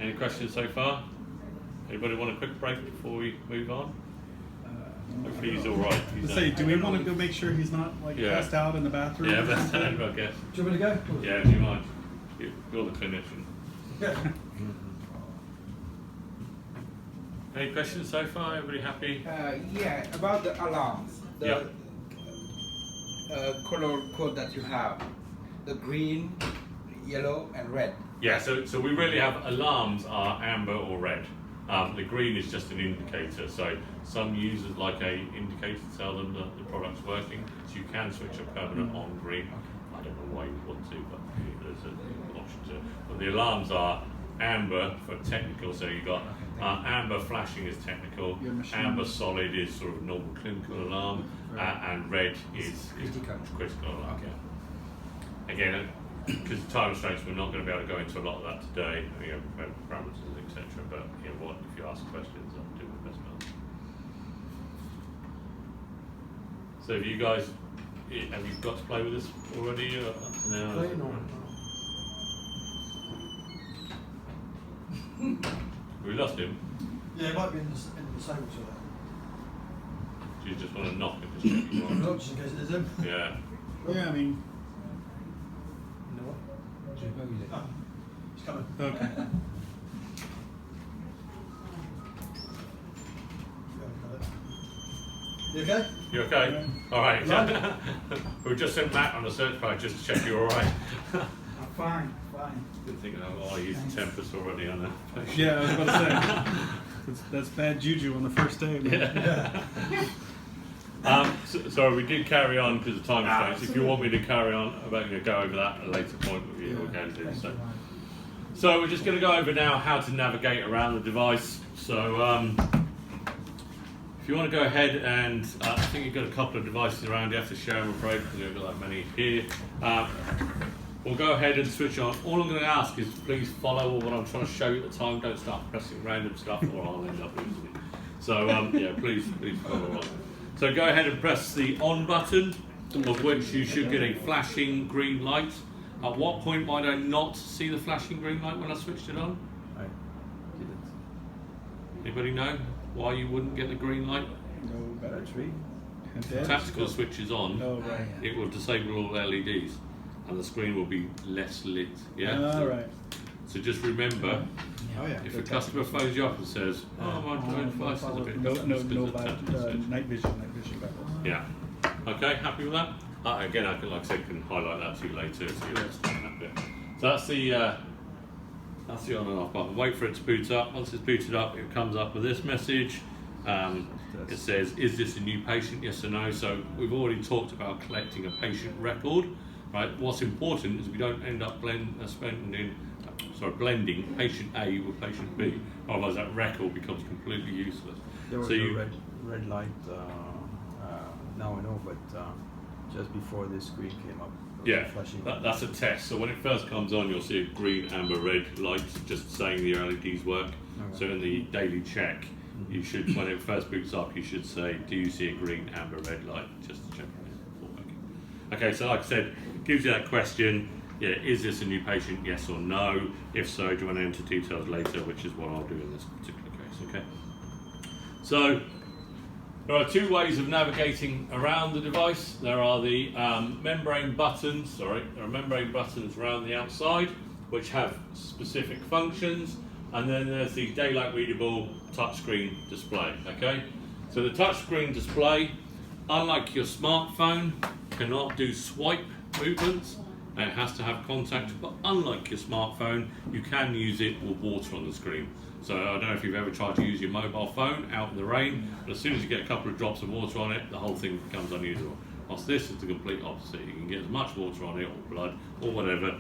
A: Any questions so far? Anybody want a quick break before we move on? Hopefully he's all right.
D: Do we want to go make sure he's not like passed out in the bathroom?
A: Yeah, that's I guess.
F: Do you want me to go?
A: Yeah, do you mind? You're the clinician.
F: Yeah.
A: Any questions so far? Everybody happy?
C: Yeah, about the alarms. The color code that you have, the green, yellow, and red.
A: Yeah, so we really have alarms are amber or red. The green is just an indicator. So some users like a indicator to tell them that the product's working. So you can switch a permanent on green. I don't know why you want to, but there's an option to. But the alarms are amber for technical. So you've got amber flashing is technical. Amber solid is sort of normal clinical alarm, and red is critical alarm.
C: Okay.
A: Yeah. Again, because of time restraints, we're not going to be able to go into a lot of that today. Parameters, etc. But what if you ask questions, I'll do my best to answer. So, have you guys got to play with this already? No. We lost him.
F: Yeah, it might be in the same toilet.
A: Do you just want to knock and just check you on?
F: Not just in case it is him.
A: Yeah.
D: Yeah, I mean,
F: You know what? Oh, he's coming.
D: okay.
F: You okay?
A: You okay?
D: Yeah.
A: All right.
F: Hello?
A: We've just sent Matt on a search page just to check you're all right.
B: I'm fine.
A: Good thing I used Tempest already on that.
D: Yeah, I was about to say. That's bad juju on the first day. Man.
A: Sorry, we did carry on because of time restraints. If you want me to carry on, go over that at a later point, we'll go and do so. So we're just going to go over now how to navigate around the device. So if you want to go ahead and I think you've got a couple of devices around. You have to share, I'm afraid, because we've got that many here. We'll go ahead and switch on. All I'm going to ask is please follow what I'm trying to show you at the time. Don't start pressing random stuff or I'll end up losing it. So yeah, please follow along. So go ahead and press the on button, of which you should get a flashing green light. At what point might I not see the flashing green light when I switched it on?
E: I didn't.
A: Anybody know why you wouldn't get the green light?
D: No
E: Battery.
D: And
A: If the
D: dead?
A: tactical switch is on,
D: Oh, right.
A: it will disable all LEDs and the screen will be less lit. Yeah.
D: All right.
A: So just remember,
E: Oh yeah.
A: if a customer phones you up and says, "Oh, my device is a bit,"
D: No,
A: it's
D: no,
A: 'cause
D: no
A: of the tactical switch.
D: night vision goggles.
A: Yeah. Okay, happy with that? Again, I can, like I said, can highlight that to you later so you understand that bit. So that's the on and off button. Wait for it to boot up. Once it's booted up, it comes up with this message. It says, "Is this a new patient? Yes or no?" So we've already talked about collecting a patient record, right? What's important is we don't end up blending patient A with patient B. Otherwise, that record becomes completely useless.
E: There was
A: So
E: a
A: you-
E: red light. Now I know, but just before this screen came up, there was
A: Yeah,
E: a flashing.
A: that's a test. So when it first comes on, you'll see a green, amber, red light just saying the LEDs work.
E: Okay.
A: So in the daily check, you should, when it first boots up, you should say, "Do you see a green, amber, red light?" Just to check it's all working. Okay, so like I said, it gives you that question. Yeah, is this a new patient? Yes or no? If so, do you want to enter details later? Which is what I'll do in this particular case. Okay. So there are two ways of navigating around the device. There are the membrane buttons. There are membrane buttons around the outside, which have specific functions, and then there's the daylight readable touchscreen display. Okay. So the touchscreen display, unlike your smartphone, cannot do swipe movements. and it has to have contact, but unlike your smartphone, you can use it with water on the screen. So I don't know if you've ever tried to use your mobile phone out in the rain, but as soon as you get a couple of drops of water on it, the whole thing becomes unusable. Whilst this is the complete opposite. You can get as much water on it, or blood, or whatever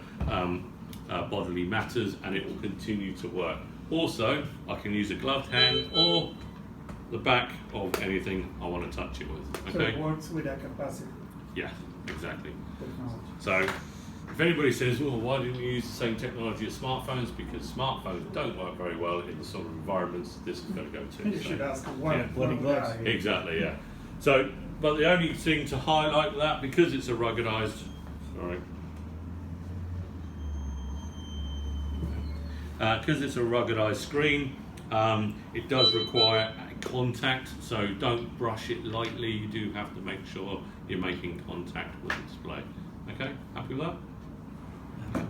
A: bodily matters, and it will continue to work. Also, I can use a gloved hand or the back of anything I want to touch it with.
B: So
A: Okay?
B: it works with a capacitor
A: Yeah, exactly.
B: technology.
A: So, if anybody says, well, why didn't you use the same technology as smartphones? Because smartphones don't work very well in the sort of environments this is going to go to.
B: You
A: So-
B: should ask one,
A: Yeah,
D: bloody
B: one
D: gloves.
B: guy.
A: Exactly, yeah. So, but the only thing to highlight that, because it's a ruggedized, sorry, because it's a ruggedized screen, it does require contact, so don't brush it lightly. You do have to make sure you're making contact with the display. Okay, happy with that?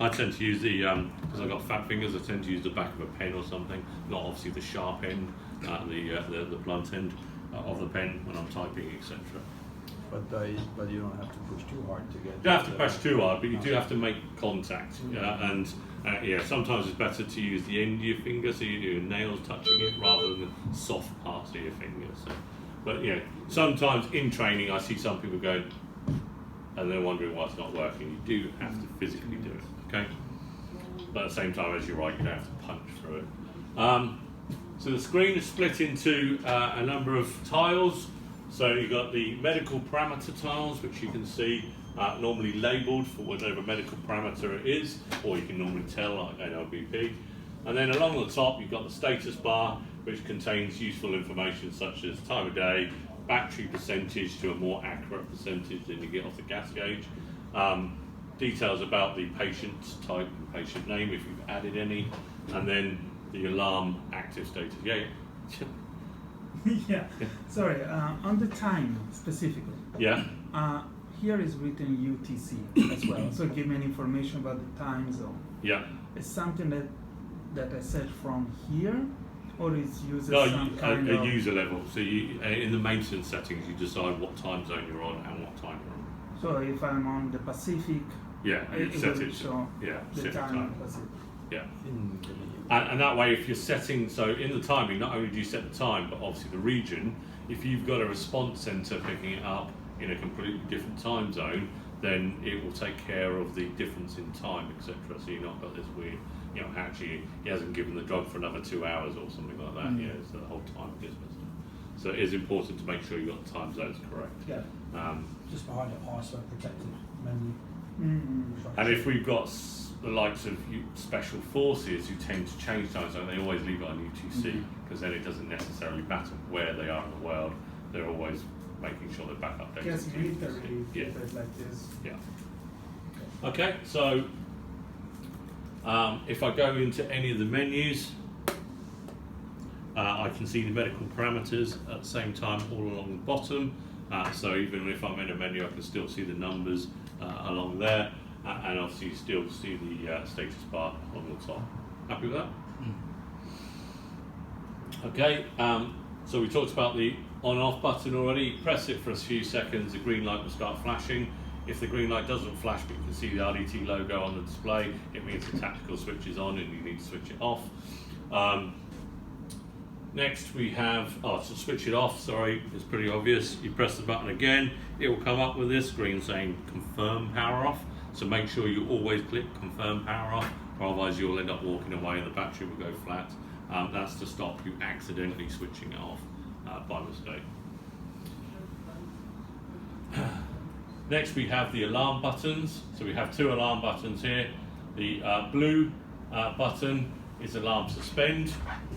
A: I tend to use the, because I've got fat fingers, I tend to use the back of a pen or something, not obviously the sharp end, the blunt end of the pen when I'm typing, etc.
E: But you don't have to push too hard to get.
A: You don't have to push too hard, but you do have to make contact. And sometimes it's better to use the end of your finger, so your nails touching it, rather than the soft parts of your fingers. So, but sometimes in training I see some people go, and they're wondering why it's not working. You do have to physically do it, okay? But at the same time, as you're right, you don't have to punch through it. So the screen is split into a number of tiles. So you've got the medical parameter tiles, which you can see normally labelled for whatever medical parameter it is, or you can normally tell, like NLBP. And then along the top, you've got the status bar, which contains useful information such as time of day, battery percentage to a more accurate percentage than you get off the gas gauge, details about the patient type and patient name if you've added any, and then the alarm active status. Yeah.
B: Yeah, sorry, on the time specifically.
A: Yeah.
B: Here is written UTC as well, so give me an information about the time zone.
A: Yeah.
B: It's something that I set from here, or is uses
A: No,
B: some kind
A: a
B: of...
A: user level. So you, in the maintenance settings, you decide what time zone you're on and what time you're on.
B: So if I'm on the Pacific,
A: Yeah, you
B: it
A: set
B: will
A: it.
B: show
A: Yeah,
B: the
A: set the
B: time
A: time.
B: in Pacific.
A: Yeah.
E: In the menu.
A: And that way, if you're setting, so in the timing, not only do you set the time, but obviously the region, if you've got a response center picking it up in a completely different time zone, then it will take care of the difference in time, etc. So you've not got this weird, actually he hasn't given the drug for another 2 hours or something like that.
B: Mm.
A: So the whole time gets messed up. So it is important to make sure you've got the time zones correct.
F: Yeah,
A: Um,
F: just behind it, ISO protected menu.
B: Mm.
A: And if we've got the likes of special forces who tend to change time zone, they always leave it on UTC, because then it doesn't necessarily matter where they are in the world. They're always making sure they're back updated.
B: Yes,
A: to
B: military
A: UTC. Yeah.
B: keep it like this.
A: Yeah. Okay, so if I go into any of the menus, I can see the medical parameters at the same time all along the bottom. So even if I'm in a menu, I can still see the numbers along there, and obviously you still see the status bar on the top. Happy with that? Okay, so we talked about the on-off button already. Press it for a few seconds, the green light will start flashing. If the green light doesn't flash, but you can see the RDT logo on the display, it means the tactical switch is on and you need to switch it off. Next we have, to switch it off, sorry, it's pretty obvious. You press the button again, it will come up with this screen saying confirm power off. So make sure you always click confirm power off, or otherwise you'll end up walking away and the battery will go flat. That's to stop you accidentally switching it off by mistake. Next we have the alarm buttons. So we have 2 alarm buttons here. The blue button is alarm suspend.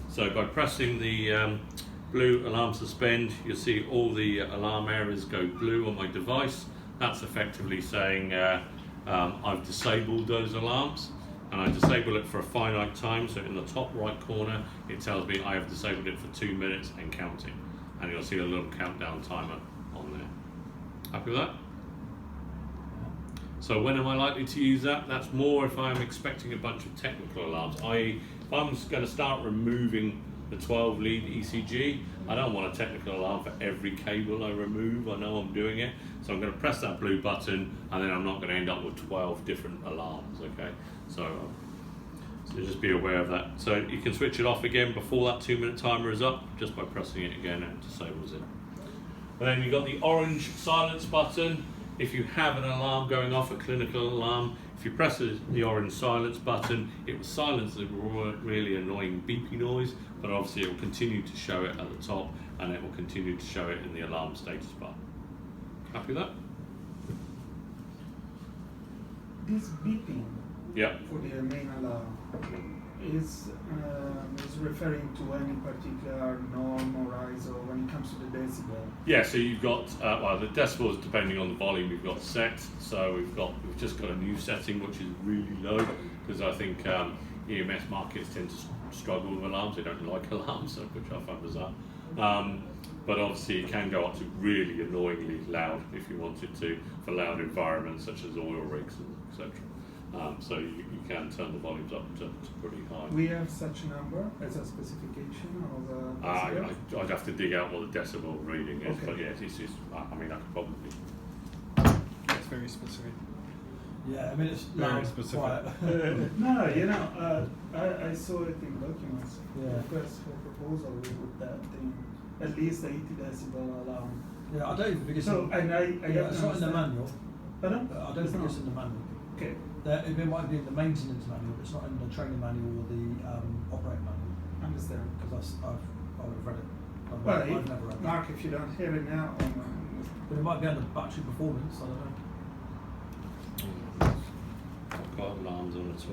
A: So by pressing the blue alarm suspend, you'll see all the alarm areas go blue on my device. That's effectively saying I've disabled those alarms, and I disable it for a finite time. So in the top right corner, it tells me I have disabled it for 2 minutes and counting. And you'll see a little countdown timer on there. Happy with that? So when am I likely to use that? That's more if I'm expecting a bunch of technical alarms. If I'm going to start removing the 12 lead ECG, I don't want a technical alarm for every cable I remove. I know I'm doing it, so I'm going to press that blue button, and then I'm not going to end up with 12 different alarms. Okay, so just be aware of that. So you can switch it off again before that 2-minute timer is up, just by pressing it again, and it disables it. And then you've got the orange silence button. If you have an alarm going off, a clinical alarm, if you press the orange silence button, it will silence the really annoying beepy noise, but obviously it will continue to show it at the top, and it will continue to show it in the alarm status bar. Happy with that?
B: This beeping
A: Yeah.
B: for the main alarm is referring to any particular norm or ISO when it comes to the decibel.
A: Yeah, so you've got, well, the decibels, depending on the volume, we've got set. So we've just got a new setting, which is really low, because I think EMS markets tend to struggle with alarms. They don't like alarms, which I find bizarre. But obviously it can go up to really annoyingly loud if you wanted to, for loud environments such as oil rigs, etc. So you can turn the volumes up to pretty high.
B: We have such a number as a specification of decibel?
A: I'd have to dig out what the decibel reading is,
B: Okay.
A: but yeah, it's I mean, I could probably.
D: That's very specific.
F: Yeah, I mean it's
D: Very
F: loud,
D: specific.
F: quiet.
B: No, you know, I saw it in documents.
F: Yeah.
B: Request for proposal with that thing, at least 80 decibel alarm.
F: Yeah, I don't even think it's
B: So, and I
F: yeah,
B: have
F: it's
B: to
F: not in the
B: understand-
F: manual.
B: Pardon?
F: I don't think it's in the manual.
B: Okay,
F: It might be in the maintenance manual, but it's not in the training manual or the operating manual.
B: understand.
F: Because I've read it.
B: Well,
F: I've never read it.
B: Mark, if you don't have it now,
F: But it might be under battery performance, I don't know.
A: I've got alarms on it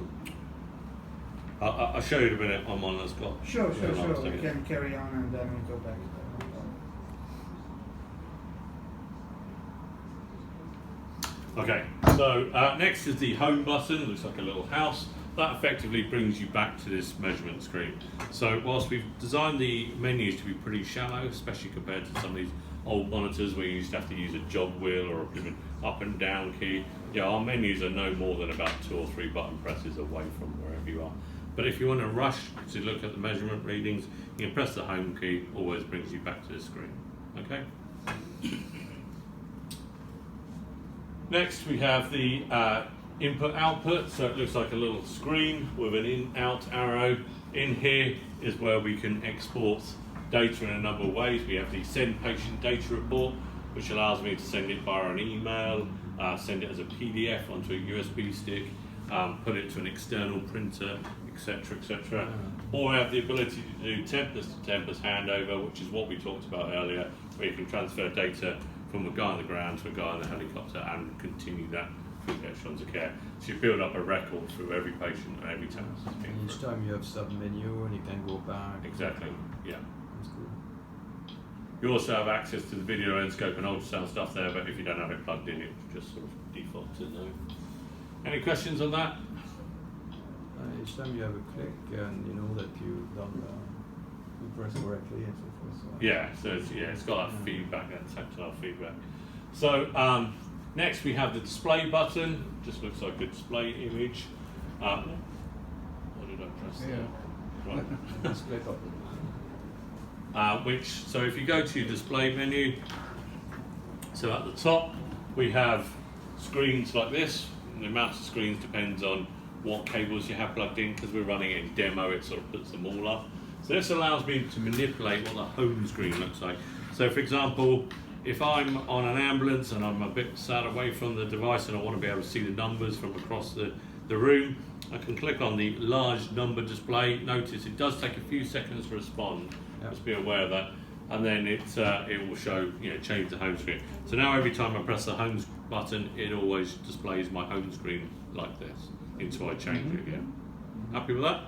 A: all. I'll show you in a minute on one that's got.
B: sure,
A: alarms
B: we
A: on it.
B: can carry on and then we go back.
A: Okay, so next is the home button. Looks like a little house. That effectively brings you back to this measurement screen. So whilst we've designed the menus to be pretty shallow, especially compared to some of these old monitors where you used to have to use a jog wheel or an up and down key, yeah, our menus are no more than about 2 or 3 button presses away from wherever you are. But if you want to rush to look at the measurement readings, you can press the home key, always brings you back to the screen. Okay? Next we have the input-output, so it looks like a little screen with an in-out arrow. In here is where we can export data in a number of ways. We have the send patient data report, which allows me to send it via an email, send it as a PDF onto a USB stick, put it to an external printer, etc., etc. Or I have the ability to do tempest to tempest handover, which is what we talked about earlier, where you can transfer data from a guy on the ground to a guy on the helicopter and continue that through the echelons of care. So you build up a record through every patient and every task.
E: And each time you have sub-menu and you can go back.
A: Exactly, yeah.
E: That's cool.
A: You also have access to the video endoscope and ultrasound stuff there, but if you don't have it plugged in, it just sort of defaults in there. Any questions on that?
E: Each time you have a click and you know that you've done you press correctly and so forth. So
A: Yeah, so it's got that feedback, that tactile feedback. So next we have the display button. Just looks like a display image. What did I press there? Right.
E: display button.
A: So if you go to your display menu, so at the top we have screens like this. The amount of screens depends on what cables you have plugged in, because we're running it in demo, it sort of puts them all up. So this allows me to manipulate what the home screen looks like. So for example, if I'm on an ambulance and I'm a bit sat away from the device and I want to be able to see the numbers from across the room, I can click on the large number display. Notice it does take a few seconds to respond.
E: Yep.
A: Just be aware of that. And then it will show, change the home screen. So now every time I press the home button, it always displays my home screen like this until I change it again. Happy with that?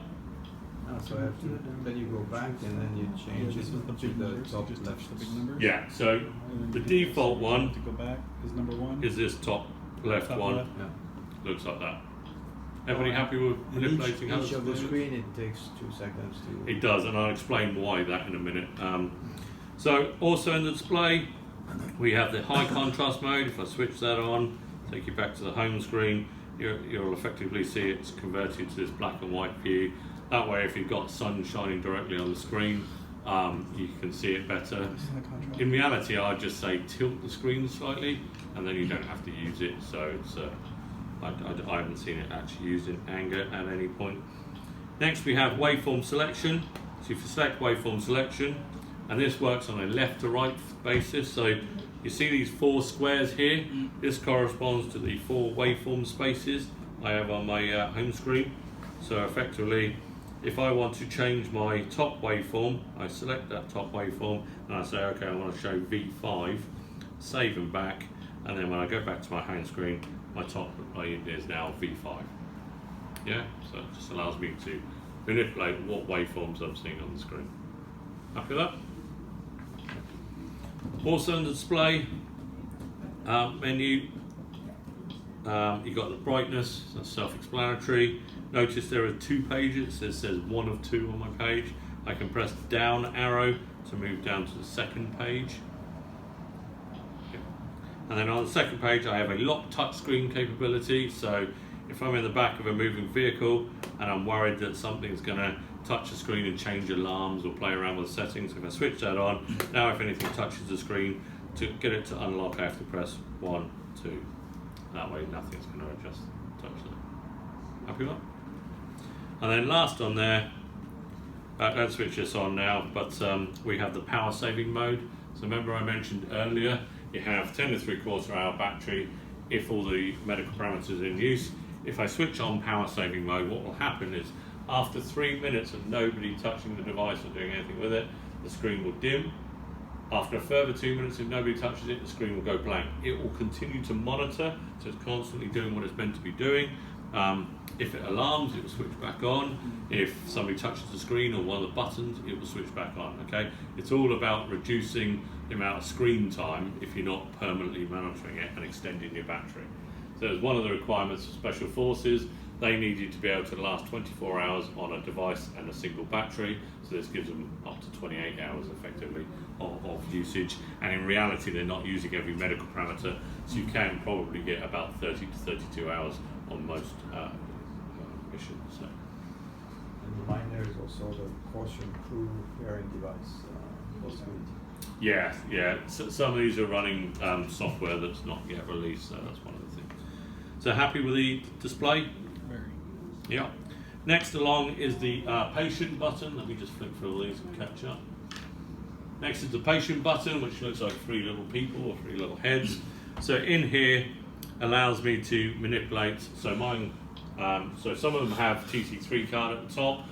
E: So I have to, then you go back and then you change
D: This
E: it
D: was the
E: to
D: big
E: the
D: numbers.
E: top
D: You just
E: left.
D: touch the big numbers.
A: Yeah, so
D: And then
A: the
D: you hit
A: default
D: this
A: one
D: to go back is number 1.
A: is this top left
D: Top
A: one.
D: left.
E: Yeah.
A: Looks like that. Everybody happy with
E: And
A: manipulating how
E: each of the
A: it's
E: screen it takes 2 seconds to.
A: It does, and I'll explain why that in a minute. So also in the display, we have the high contrast mode. If I switch that on, take you back to the home screen, you'll effectively see it's converted to this black and white view. That way, if you've got sun shining directly on the screen, you can see it better.
D: This is the contrast.
A: In reality, I'd just say tilt the screen slightly, and then you don't have to use it. So it's I haven't seen it actually used in anger at any point. Next, we have waveform selection. So if you select waveform selection, and this works on a left to right basis. So you see these 4 squares here. This corresponds to the 4 waveform spaces I have on my home screen. So effectively, if I want to change my top waveform, I select that top waveform and I say, okay, I want to show V5, save and back, and then when I go back to my home screen, my top is now V5. Yeah, so it just allows me to manipulate what waveforms I'm seeing on the screen. Happy with that? Also on the display menu, you've got the brightness, that's self-explanatory. Notice there are 2 pages, it says 1 of 2 on my page. I can press down arrow to move down to the second page. And then on the second page I have a lock touchscreen capability, so if I'm in the back of a moving vehicle and I'm worried that something's going to touch the screen and change alarms or play around with the settings, if I switch that on, now if anything touches the screen, to get it to unlock I have to press 1, 2. That way nothing's going to adjust, touch that. Happy with that? And then last on there, don't switch this on now, but we have the power saving mode. So remember I mentioned earlier, you have 10 to 3/4 hour battery if all the medical parameters are in use. If I switch on power saving mode, what will happen is after 3 minutes of nobody touching the device or doing anything with it, the screen will dim. After a further 2 minutes, if nobody touches it, the screen will go blank. It will continue to monitor, so it's constantly doing what it's meant to be doing. If it alarms, it will switch back on. If somebody touches the screen or one of the buttons, it will switch back on, okay? It's all about reducing the amount of screen time if you're not permanently monitoring it and extending your battery. So it's one of the requirements of Special Forces. They need you to be able to last 24 hours on a device and a single battery, so this gives them up to 28 hours effectively of usage, and in reality they're not using every medical parameter, so you can probably get about 30 to 32 hours on most missions. So.
E: And reminder is also the caution crew pairing device possibility.
A: Yeah. So some of these are running software that's not yet released, so that's one of the things. So happy with the display?
D: Very.
A: Yeah. Next along is the patient button. Let me just flick through all these and catch up. Next is the patient button, which looks like 3 little people or 3 little heads. So in here allows me to manipulate. So mine. So some of them have TC3 card at the top.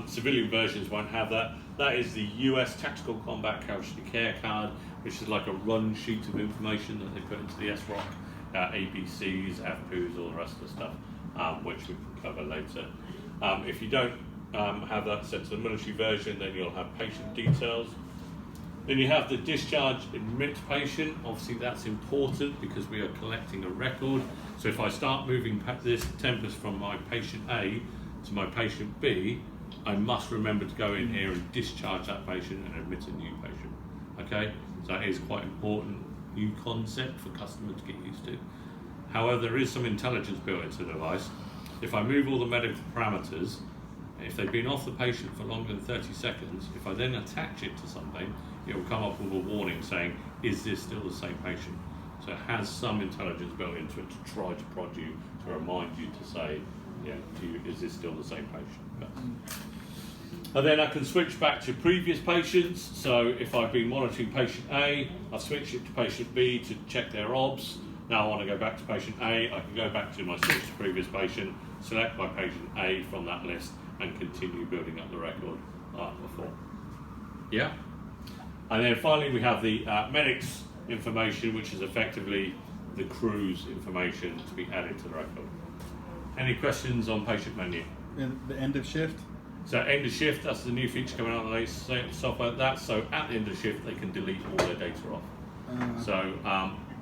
A: Civilian versions won't have that. That is the US Tactical Combat Casualty Care card, which is like a run sheet of information that they put into the SROC, ABCs, AFPUs, all the rest of the stuff, which we can cover later. If you don't have that set to the military version, then you'll have patient details. Then you have the discharge admit patient. Obviously that's important because we are collecting a record. So if I start moving this Tempest from my patient A to my patient B, I must remember to go in here and discharge that patient and admit a new patient. Okay, so that is quite important new concept for customers to get used to. However, there is some intelligence built into the device. If I move all the medical parameters, if they've been off the patient for longer than 30 seconds, if I then attach it to something, it will come up with a warning saying, is this still the same patient? So it has some intelligence built into it to try to prod you, to remind you to say, yeah, is this still the same patient? And then I can switch back to previous patients. So if I've been monitoring patient A, I've switched it to patient B to check their obs. Now I want to go back to patient A, I can go back to my switch to previous patient, select my patient A from that list, and continue building up the record before. Yeah? And then finally we have the medics information, which is effectively the crew's information to be added to the record. Any questions on patient menu?
D: And the end of shift?
A: So end of shift, that's the new feature coming out of the latest software. So at the end of shift, they can delete all their data off.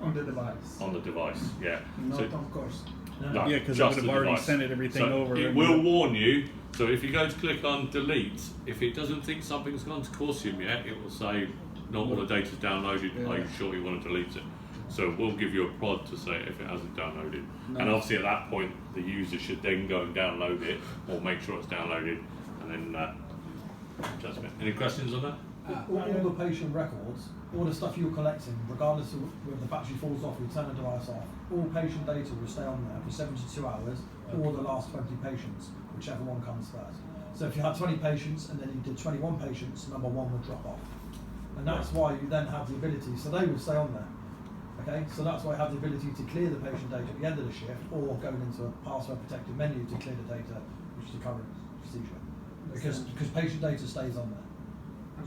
B: On the device.
A: On the device, yeah.
B: Not
A: So,
B: on course.
A: no,
D: Yeah, because it
A: just
D: would have
A: the
D: already
A: device.
D: sent everything
A: So
D: over.
A: it will warn you. So if you go to click on delete, if it doesn't think something's gone to Corsium yet, it will say not all the data's downloaded.
D: Yeah.
A: Are you sure you want to delete it? So we'll give you a prod to say if it hasn't downloaded.
D: Nice.
A: And obviously at that point, the user should then go and download it or make sure it's downloaded, and then judgment. Any questions on that?
F: All the patient records, all the stuff you're collecting, regardless of when the battery falls off, you turn the device off, all patient data will stay on there for 72 hours, or the last 20 patients, whichever one comes first. So if you had 20 patients and then you did 21 patients, number one would drop off. And that's why you then have the ability, so they will stay on there. Okay, so that's why I have the ability to clear the patient data at the end of the shift, or going into a password protected menu to clear the data, which is the current procedure. Because patient data stays on there.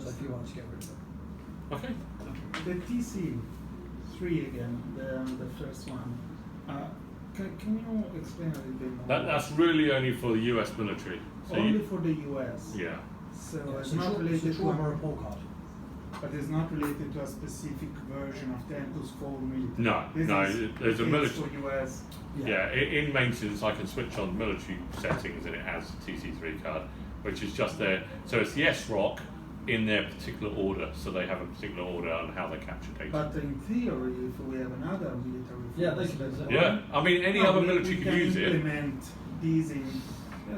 F: So if you wanted to get rid of it.
A: Okay.
B: The TC3 again, the first one. Can you explain a little bit more?
A: That's really only for the US military. So
B: Only for the US.
A: yeah.
B: So
F: Yeah,
B: it's
F: so
B: not related to
F: trauma report card.
B: but it's not related to a specific version of Tempus for military.
A: No,
B: This
A: no,
B: is
A: there's a
B: it's
A: military.
B: for US.
A: Yeah, in maintenance I can switch on military settings and it has a TC3 card, which is just there. So it's the SROC in their particular order, so they have a particular order on how they capture data.
B: But in theory, if we have another military,
F: Yeah, they
B: force,
F: can do that.
A: Yeah, I mean any
B: no,
A: other
B: we
A: military can use it.
B: implement these in.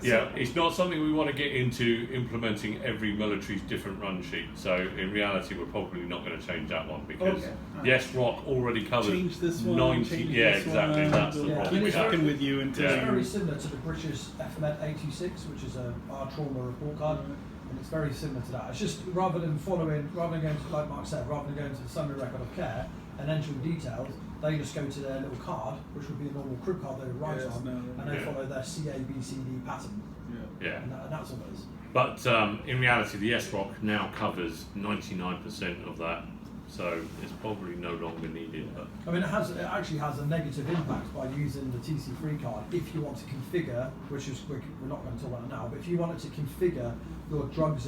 A: Yeah, it's not something we want to get into implementing every military's different run sheet. So in reality, we're probably not going to change that one because
B: Okay.
A: yes, ROC already covers
D: Change this one,
A: 90.
D: change
A: Yeah,
D: this
A: exactly.
D: one.
A: That's the
F: Yeah.
A: problem.
F: Keep
A: we have.
D: Fucking with you until
F: It's
A: Yeah.
F: very similar to the British FMED 86, which is our trauma report card, and it's very similar to that. It's just rather than going to, like Mark said, rather than going to the summary record of care and entering details, they just go to their little card, which would be a normal crib card they would write
D: Yes,
F: on,
D: no,
F: and they
A: yeah.
F: follow their CABCD pattern,
A: Yeah.
F: and that's all it is.
A: But in reality, the SROC now covers 99% of that, so it's probably no longer needed. But
F: I mean, it actually has a negative impact by using the TC3 card if you want to configure, which is we're not going to talk about it now, but if you wanted to configure your drugs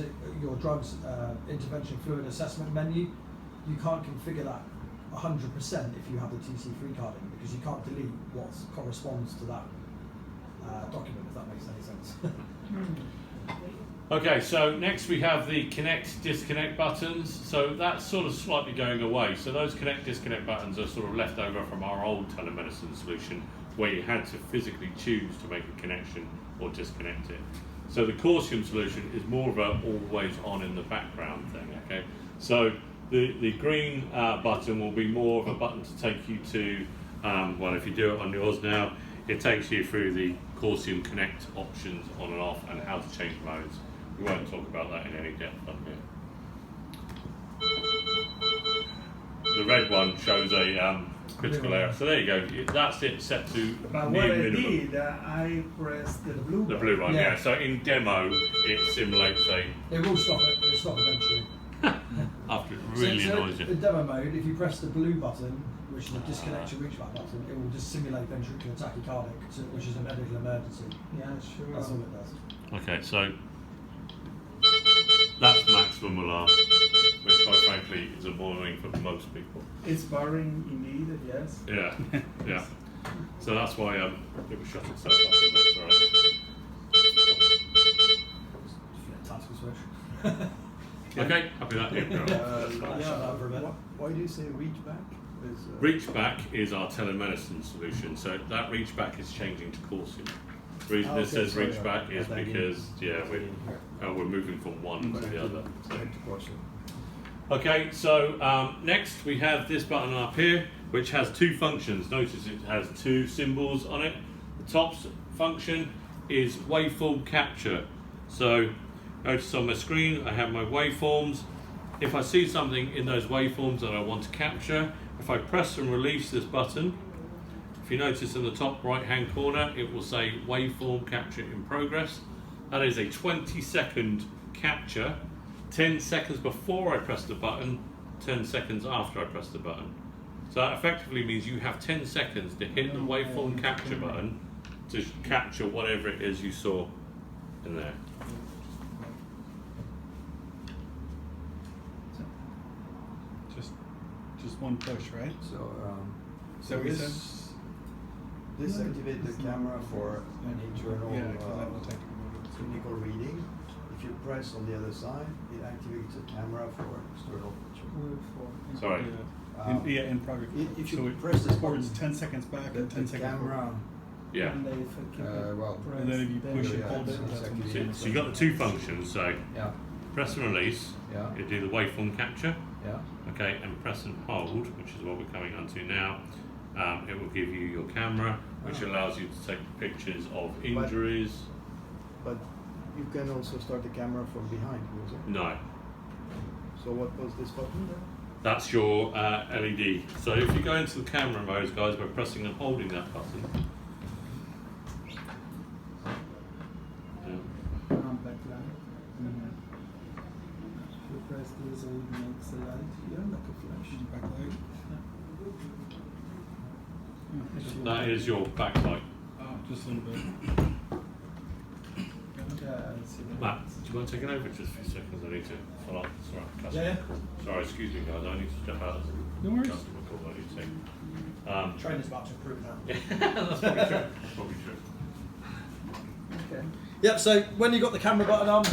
F: intervention fluid assessment menu, you can't configure that 100% if you have the TC3 card in, because you can't delete what corresponds to that document, if that makes any sense.
A: okay, so next we have the connect disconnect buttons. So that's sort of slightly going away. So those connect disconnect buttons are sort of left over from our old telemedicine solution, where you had to physically choose to make a connection or disconnect it. So the Corsium solution is more of a always on in the background thing. Okay, so the green button will be more of a button to take you to, well, if you do it on yours now, it takes you through the Corsium Connect options on and off and how to change modes. We won't talk about that in any depth on here. The red one shows a critical error. So there you go. That's it set to
B: But
A: near
B: what I
A: minimum.
B: did, I pressed the blue
A: The
B: button.
A: blue one, yeah.
F: Yeah.
A: So in demo, it simulates a
F: It will stop it. It'll stop eventually.
A: after it really
F: so
A: annoys you.
F: in demo mode, if you press the blue button, which is the disconnect to reach back button, it will just simulate ventricular tachycardic, which is a medical emergency.
B: Yeah, sure.
F: That's all it does.
A: Okay, so that's maximum alarm, which quite frankly is annoying for most people.
B: It's boring indeed, yes.
A: Yeah, yeah. So that's why it will shut itself up in this, right?
F: Task switch.
A: Okay, happy with that. Yeah, no, that's fine.
F: Shut that for a bit.
E: Why do you say reach back? Is,
A: Reachback is our telemedicine solution, so that reachback is changing to Corsium. The reason
E: Oh,
A: it
E: okay,
A: says
E: sorry,
A: reachback is
E: I didn't-
A: because we're moving from one to the other. So.
E: Back to Corsium.
A: Okay, so next we have this button up here, which has two functions. Notice it has two symbols on it. The top function is waveform capture. So notice on my screen I have my waveforms. If I see something in those waveforms that I want to capture, if I press and release this button, if you notice in the top right hand corner it will say waveform capture in progress. That is a 20-second capture, 10 seconds before I press the button, 10 seconds after I press the button. So that effectively means you have 10 seconds to hit the waveform capture button to capture whatever it is you saw in there.
D: Just one push, right?
E: So
D: we said?
E: this activates the camera for an internal
D: Yeah, because that will take a moment.
E: clinical reading. If you press on the other side, it activates the camera for external picture.
A: Sorry.
D: Yeah, in progress.
E: If you
D: so it
E: press this
D: records
E: button,
D: 10 seconds back
E: the
D: and 10 seconds
E: camera.
D: forward.
A: Yeah.
B: And if I keep it
E: well,
B: pressed,
D: and then if you push
B: then
D: and hold it,
E: it's
D: that's when
E: actually-
D: you
A: So you've got the two functions, so
E: Yeah.
A: press and release,
E: Yeah.
A: you do the waveform capture,
E: Yeah.
A: okay, and press and hold, which is what we're coming onto now. It will give you your camera, which allows you to take pictures of injuries.
G: But you can also start the camera from behind, was it?
A: No,
G: So what was this button there?
A: that's your LED. So if you go into the camera mode, guys, by pressing and holding that button. Yeah.
B: Backlight. If you press this, it makes a light here, like a flash.
C: Backlight.
A: That is your backlight.
D: Oh, just a little bit.
B: Yeah, I see that.
A: Matt, do you mind taking over just a few seconds? I need to follow up. Sorry, customer.
F: Yeah.
A: Sorry, excuse me, guys. I need to step out.
D: No worries.
A: Customer call. I need to take.
F: Training's about to improve now.
A: That's probably true. That's probably true.
B: Okay.
F: Yep, so when you've got the camera button on,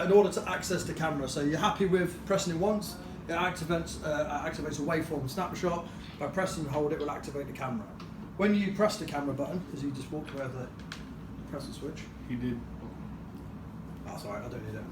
F: in order to access the camera, so you're happy with pressing it once, it activates a waveform snapshot. By pressing and hold, it will activate the camera. When you press the camera button, as you just walked away with it, press the switch.
D: He did.
F: That's alright, I don't need it.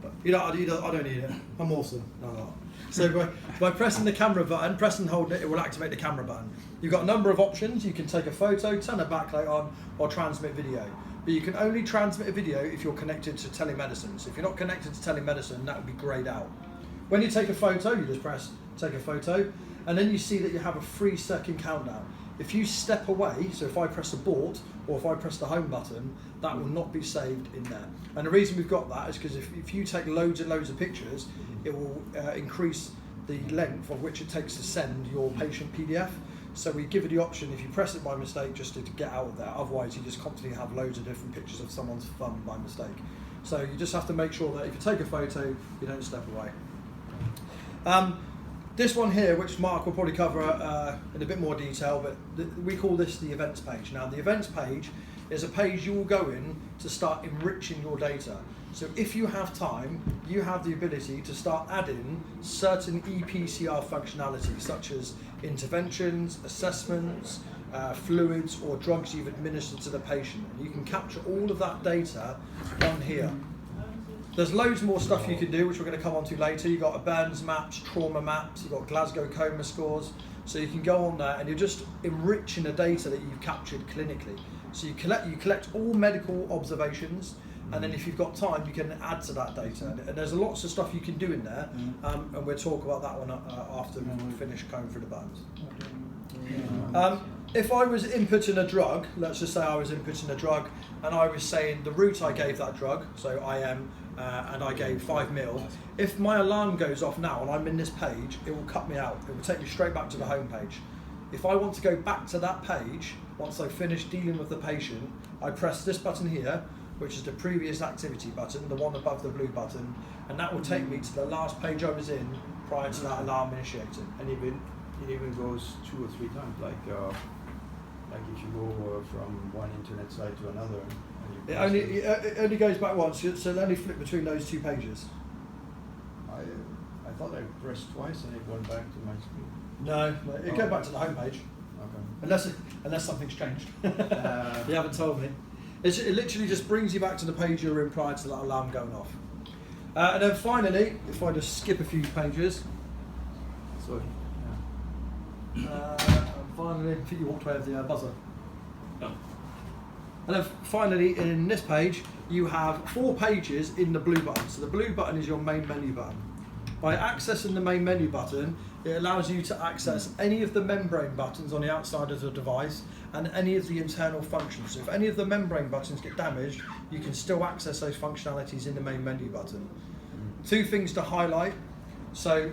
F: But I don't need it. I'm awesome. No, I'm not. So by pressing the camera button, press and hold it will activate the camera button. You've got a number of options. You can take a photo, turn a backlight on, or transmit video. But you can only transmit a video if you're connected to telemedicine. So if you're not connected to telemedicine, that would be greyed out. When you take a photo, you just press take a photo, and then you see that you have a 3-second countdown. If you step away, so if I press abort or if I press the home button, that will not be saved in there. And the reason we've got that is because if you take loads and loads of pictures, it will increase the length of which it takes to send your patient PDF. So we give you the option, if you press it by mistake, just to get out of there. Otherwise, you just constantly have loads of different pictures of someone's thumb by mistake. So you just have to make sure that if you take a photo, you don't step away. This one here, which Mark will probably cover in a bit more detail, but we call this the events page. Now, the events page is a page you will go in to start enriching your data. So if you have time, you have the ability to start adding certain EPCR functionality, such as interventions, assessments, fluids, or drugs you've administered to the patient. And you can capture all of that data on here. There's loads more stuff you can do, which we're going to come on to later. You've got Burns maps, trauma maps, you've got Glasgow coma scores. So you can go on there and you're just enriching the data that you've captured clinically. So you collect all medical observations, and then if you've got time, you can add to that data. And there's lots of stuff you can do in there, and we'll talk about that one after we finish going through the buttons. If I was inputting a drug, let's just say I was inputting a drug, and I was saying the route I gave that drug, so IM, and I gave 5 mil, if my alarm goes off now and I'm in this page, it will cut me out. It will take me straight back to the home page. If I want to go back to that page, once I've finished dealing with the patient, I press this button here, which is the previous activity button, the one above the blue button, and that will take me to the last page I was in prior to that alarm initiating.
E: And it even goes 2 or 3 times, like if you go from one internet site to another. And you
F: It only goes back once, so it'll only flip between those 2 pages.
E: I thought I pressed twice and it went back to my screen.
F: No, it'll go back to the home page,
E: Okay.
F: unless something's changed. You haven't told me. It literally just brings you back to the page you were in prior to that alarm going off. And then finally, if I just skip a few pages,
E: So,
F: finally, I think you walked away with the buzzer.
A: Oh.
F: And then finally, in this page, you have 4 pages in the blue button. So the blue button is your main menu button. By accessing the main menu button, it allows you to access any of the membrane buttons on the outside of the device and any of the internal functions. So if any of the membrane buttons get damaged, you can still access those functionalities in the main menu button. 2 things to highlight. So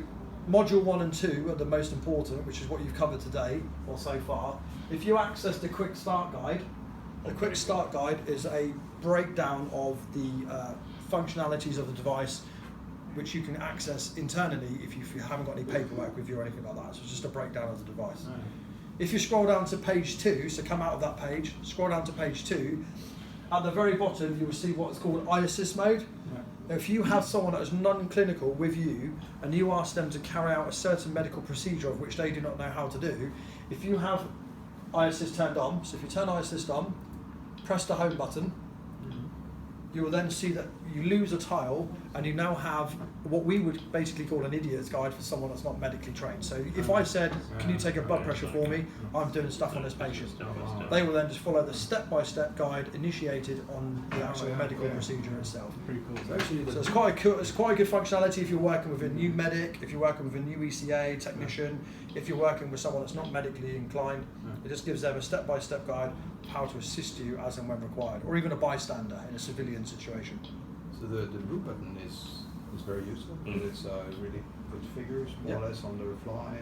F: module 1 and 2 are the most important, which is what you've covered today or so far. If you access the quick start guide, the quick start guide is a breakdown of the functionalities of the device, which you can access internally if you haven't got any paperwork with you or anything like that. So it's just a breakdown of the device.
E: Right.
F: If you scroll down to page 2, so come out of that page, scroll down to page 2, at the very bottom you will see what's called iAssist mode. Now, if you have someone that is non-clinical with you and you ask them to carry out a certain medical procedure of which they do not know how to do, if you have iAssist turned on, so if you turn iAssist on, press the home button, you will then see that you lose a tile, and you now have what we would basically call an idiot's guide for someone that's not medically trained. So if I said, can you take a blood pressure for me? I'm doing stuff on this patient. They will then just follow the step-by-step guide initiated on the actual medical procedure itself.
D: Pretty cool.
F: So it's quite a cool, it's quite a good functionality if you're working with a new medic, if you're working with a new ECA technician, if you're working with someone that's not medically inclined. It just gives them a step-by-step guide of how to assist you as and when required, or even a bystander in a civilian situation.
E: So the blue button is very useful. It's really good figures, more or less on the fly.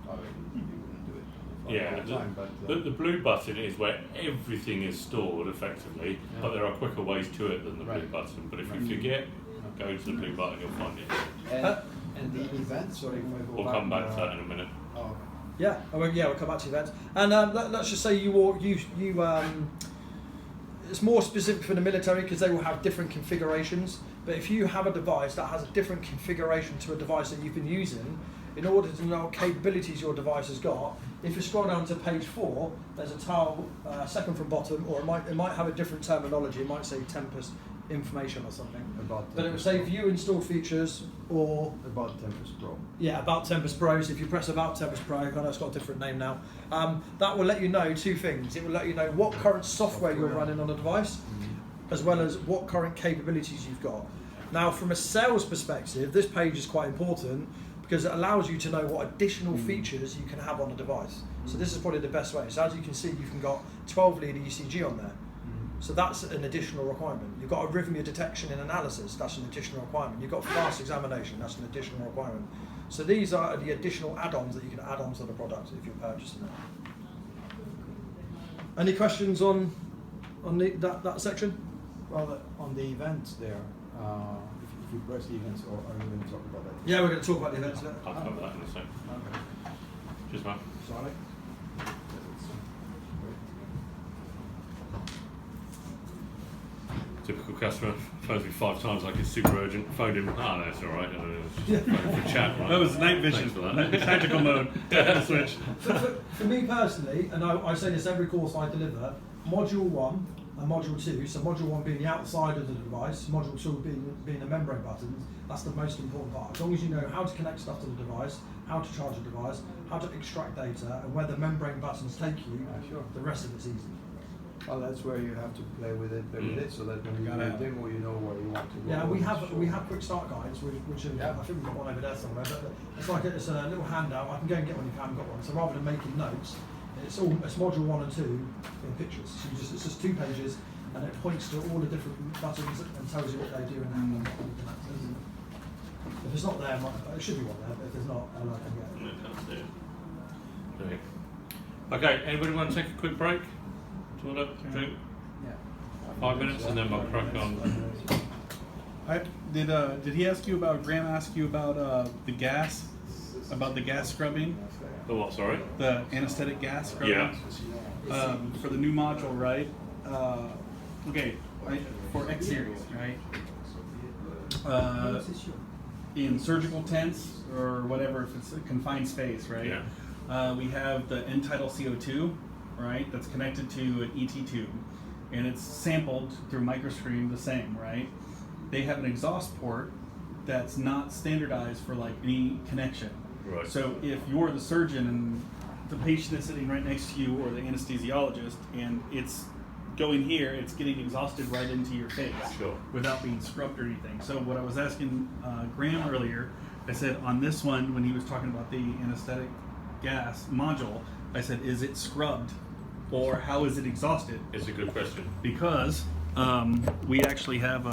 E: I mean, you wouldn't do it on the fly
A: Yeah,
E: all the time, but
A: the blue button is where everything is stored effectively, but there are quicker ways to it than the blue button. But if you forget, go to the blue button, you'll find it.
E: and the event. Sorry, if I go
A: We'll
E: back,
A: come back to that in a minute.
E: Oh,
F: Yeah, we'll come back to events. And let's just say it's more specific for the military because they will have different configurations. But if you have a device that has a different configuration to a device that you've been using, in order to know what capabilities your device has got, if you scroll down to page 4, there's a tile second from bottom, or it might have a different terminology. It might say Tempest information or something. But it would say view installed features or
E: about Tempest Pro.
F: yeah, About Tempest Pro. So if you press About Tempest Pro, I know it's got a different name now, that will let you know two things. It will let you know what current software you're running on the device, as well as what current capabilities you've got. Now, from a sales perspective, this page is quite important because it allows you to know what additional features you can have on the device. So this is probably the best way. So as you can see, you've got 12 lead ECG on there. So that's an additional requirement. You've got arrhythmia detection and analysis, that's an additional requirement. You've got fast examination, that's an additional requirement. So these are the additional add-ons that you can add on to the product if you're purchasing it. Any questions on that section?
E: Well, on the events there, if you press the events, or are you going to talk about that?
F: Yeah, we're going to talk about the events now.
A: I'll cover that in a sec.
E: Okay.
A: Cheers, man.
E: Sorry.
A: Typical customer phones me 5 times like it's super urgent. Phoned him. Oh, no, it's all right. It's just phone for chat, right?
D: That was night vision.
A: Thanks for that.
D: Tactical mode. Tactical switch.
F: For me personally, and I say this every course I deliver, module 1 and module 2, so module 1 being the outside of the device, module 2 being the membrane buttons, that's the most important part. As long as you know how to connect stuff to the device, how to charge the device, how to extract data, and where the membrane buttons take you,
E: Sure.
F: the rest of it's easy.
E: Well, that's where you have to play with it, so that when you do a demo, you know where you want to go.
F: Yeah, we have quick start guides, which are, I think we've got one over there somewhere. But it's like it's a little handout. I can go and get one if you haven't got one. So rather than making notes, it's module 1 and 2 in pictures. So it's just 2 pages, and it points to all the different buttons and tells you what they do and how you can access them. If it's not there, it should be one there. But if there's not, I can get it.
A: Okay, anybody want to take a quick break? Toilet, drink?
E: Yeah.
A: 5 minutes and then we'll crack on.
D: Did he ask you about, Graham ask you about the gas scrubbing?
A: The what, sorry?
D: The anesthetic gas scrubbing?
A: Yeah.
D: For the new module, right? Okay, for X series, right? In surgical tents or whatever, if it's a confined space, right?
A: Yeah.
D: We have the end-tidal CO2, right? That's connected to an ET tube, and it's sampled through microstream the same, right? They have an exhaust port that's not standardized for like any connection.
A: Right.
D: So if you're the surgeon and the patient is sitting right next to you, or the anesthesiologist, and it's going here, it's getting exhausted right into your face,
A: Sure.
D: without being scrubbed or anything. So what I was asking Graham earlier, I said on this one, when he was talking about the anesthetic gas module, I said, is it scrubbed, or how is it exhausted?
A: It's a good question.
D: Because we actually have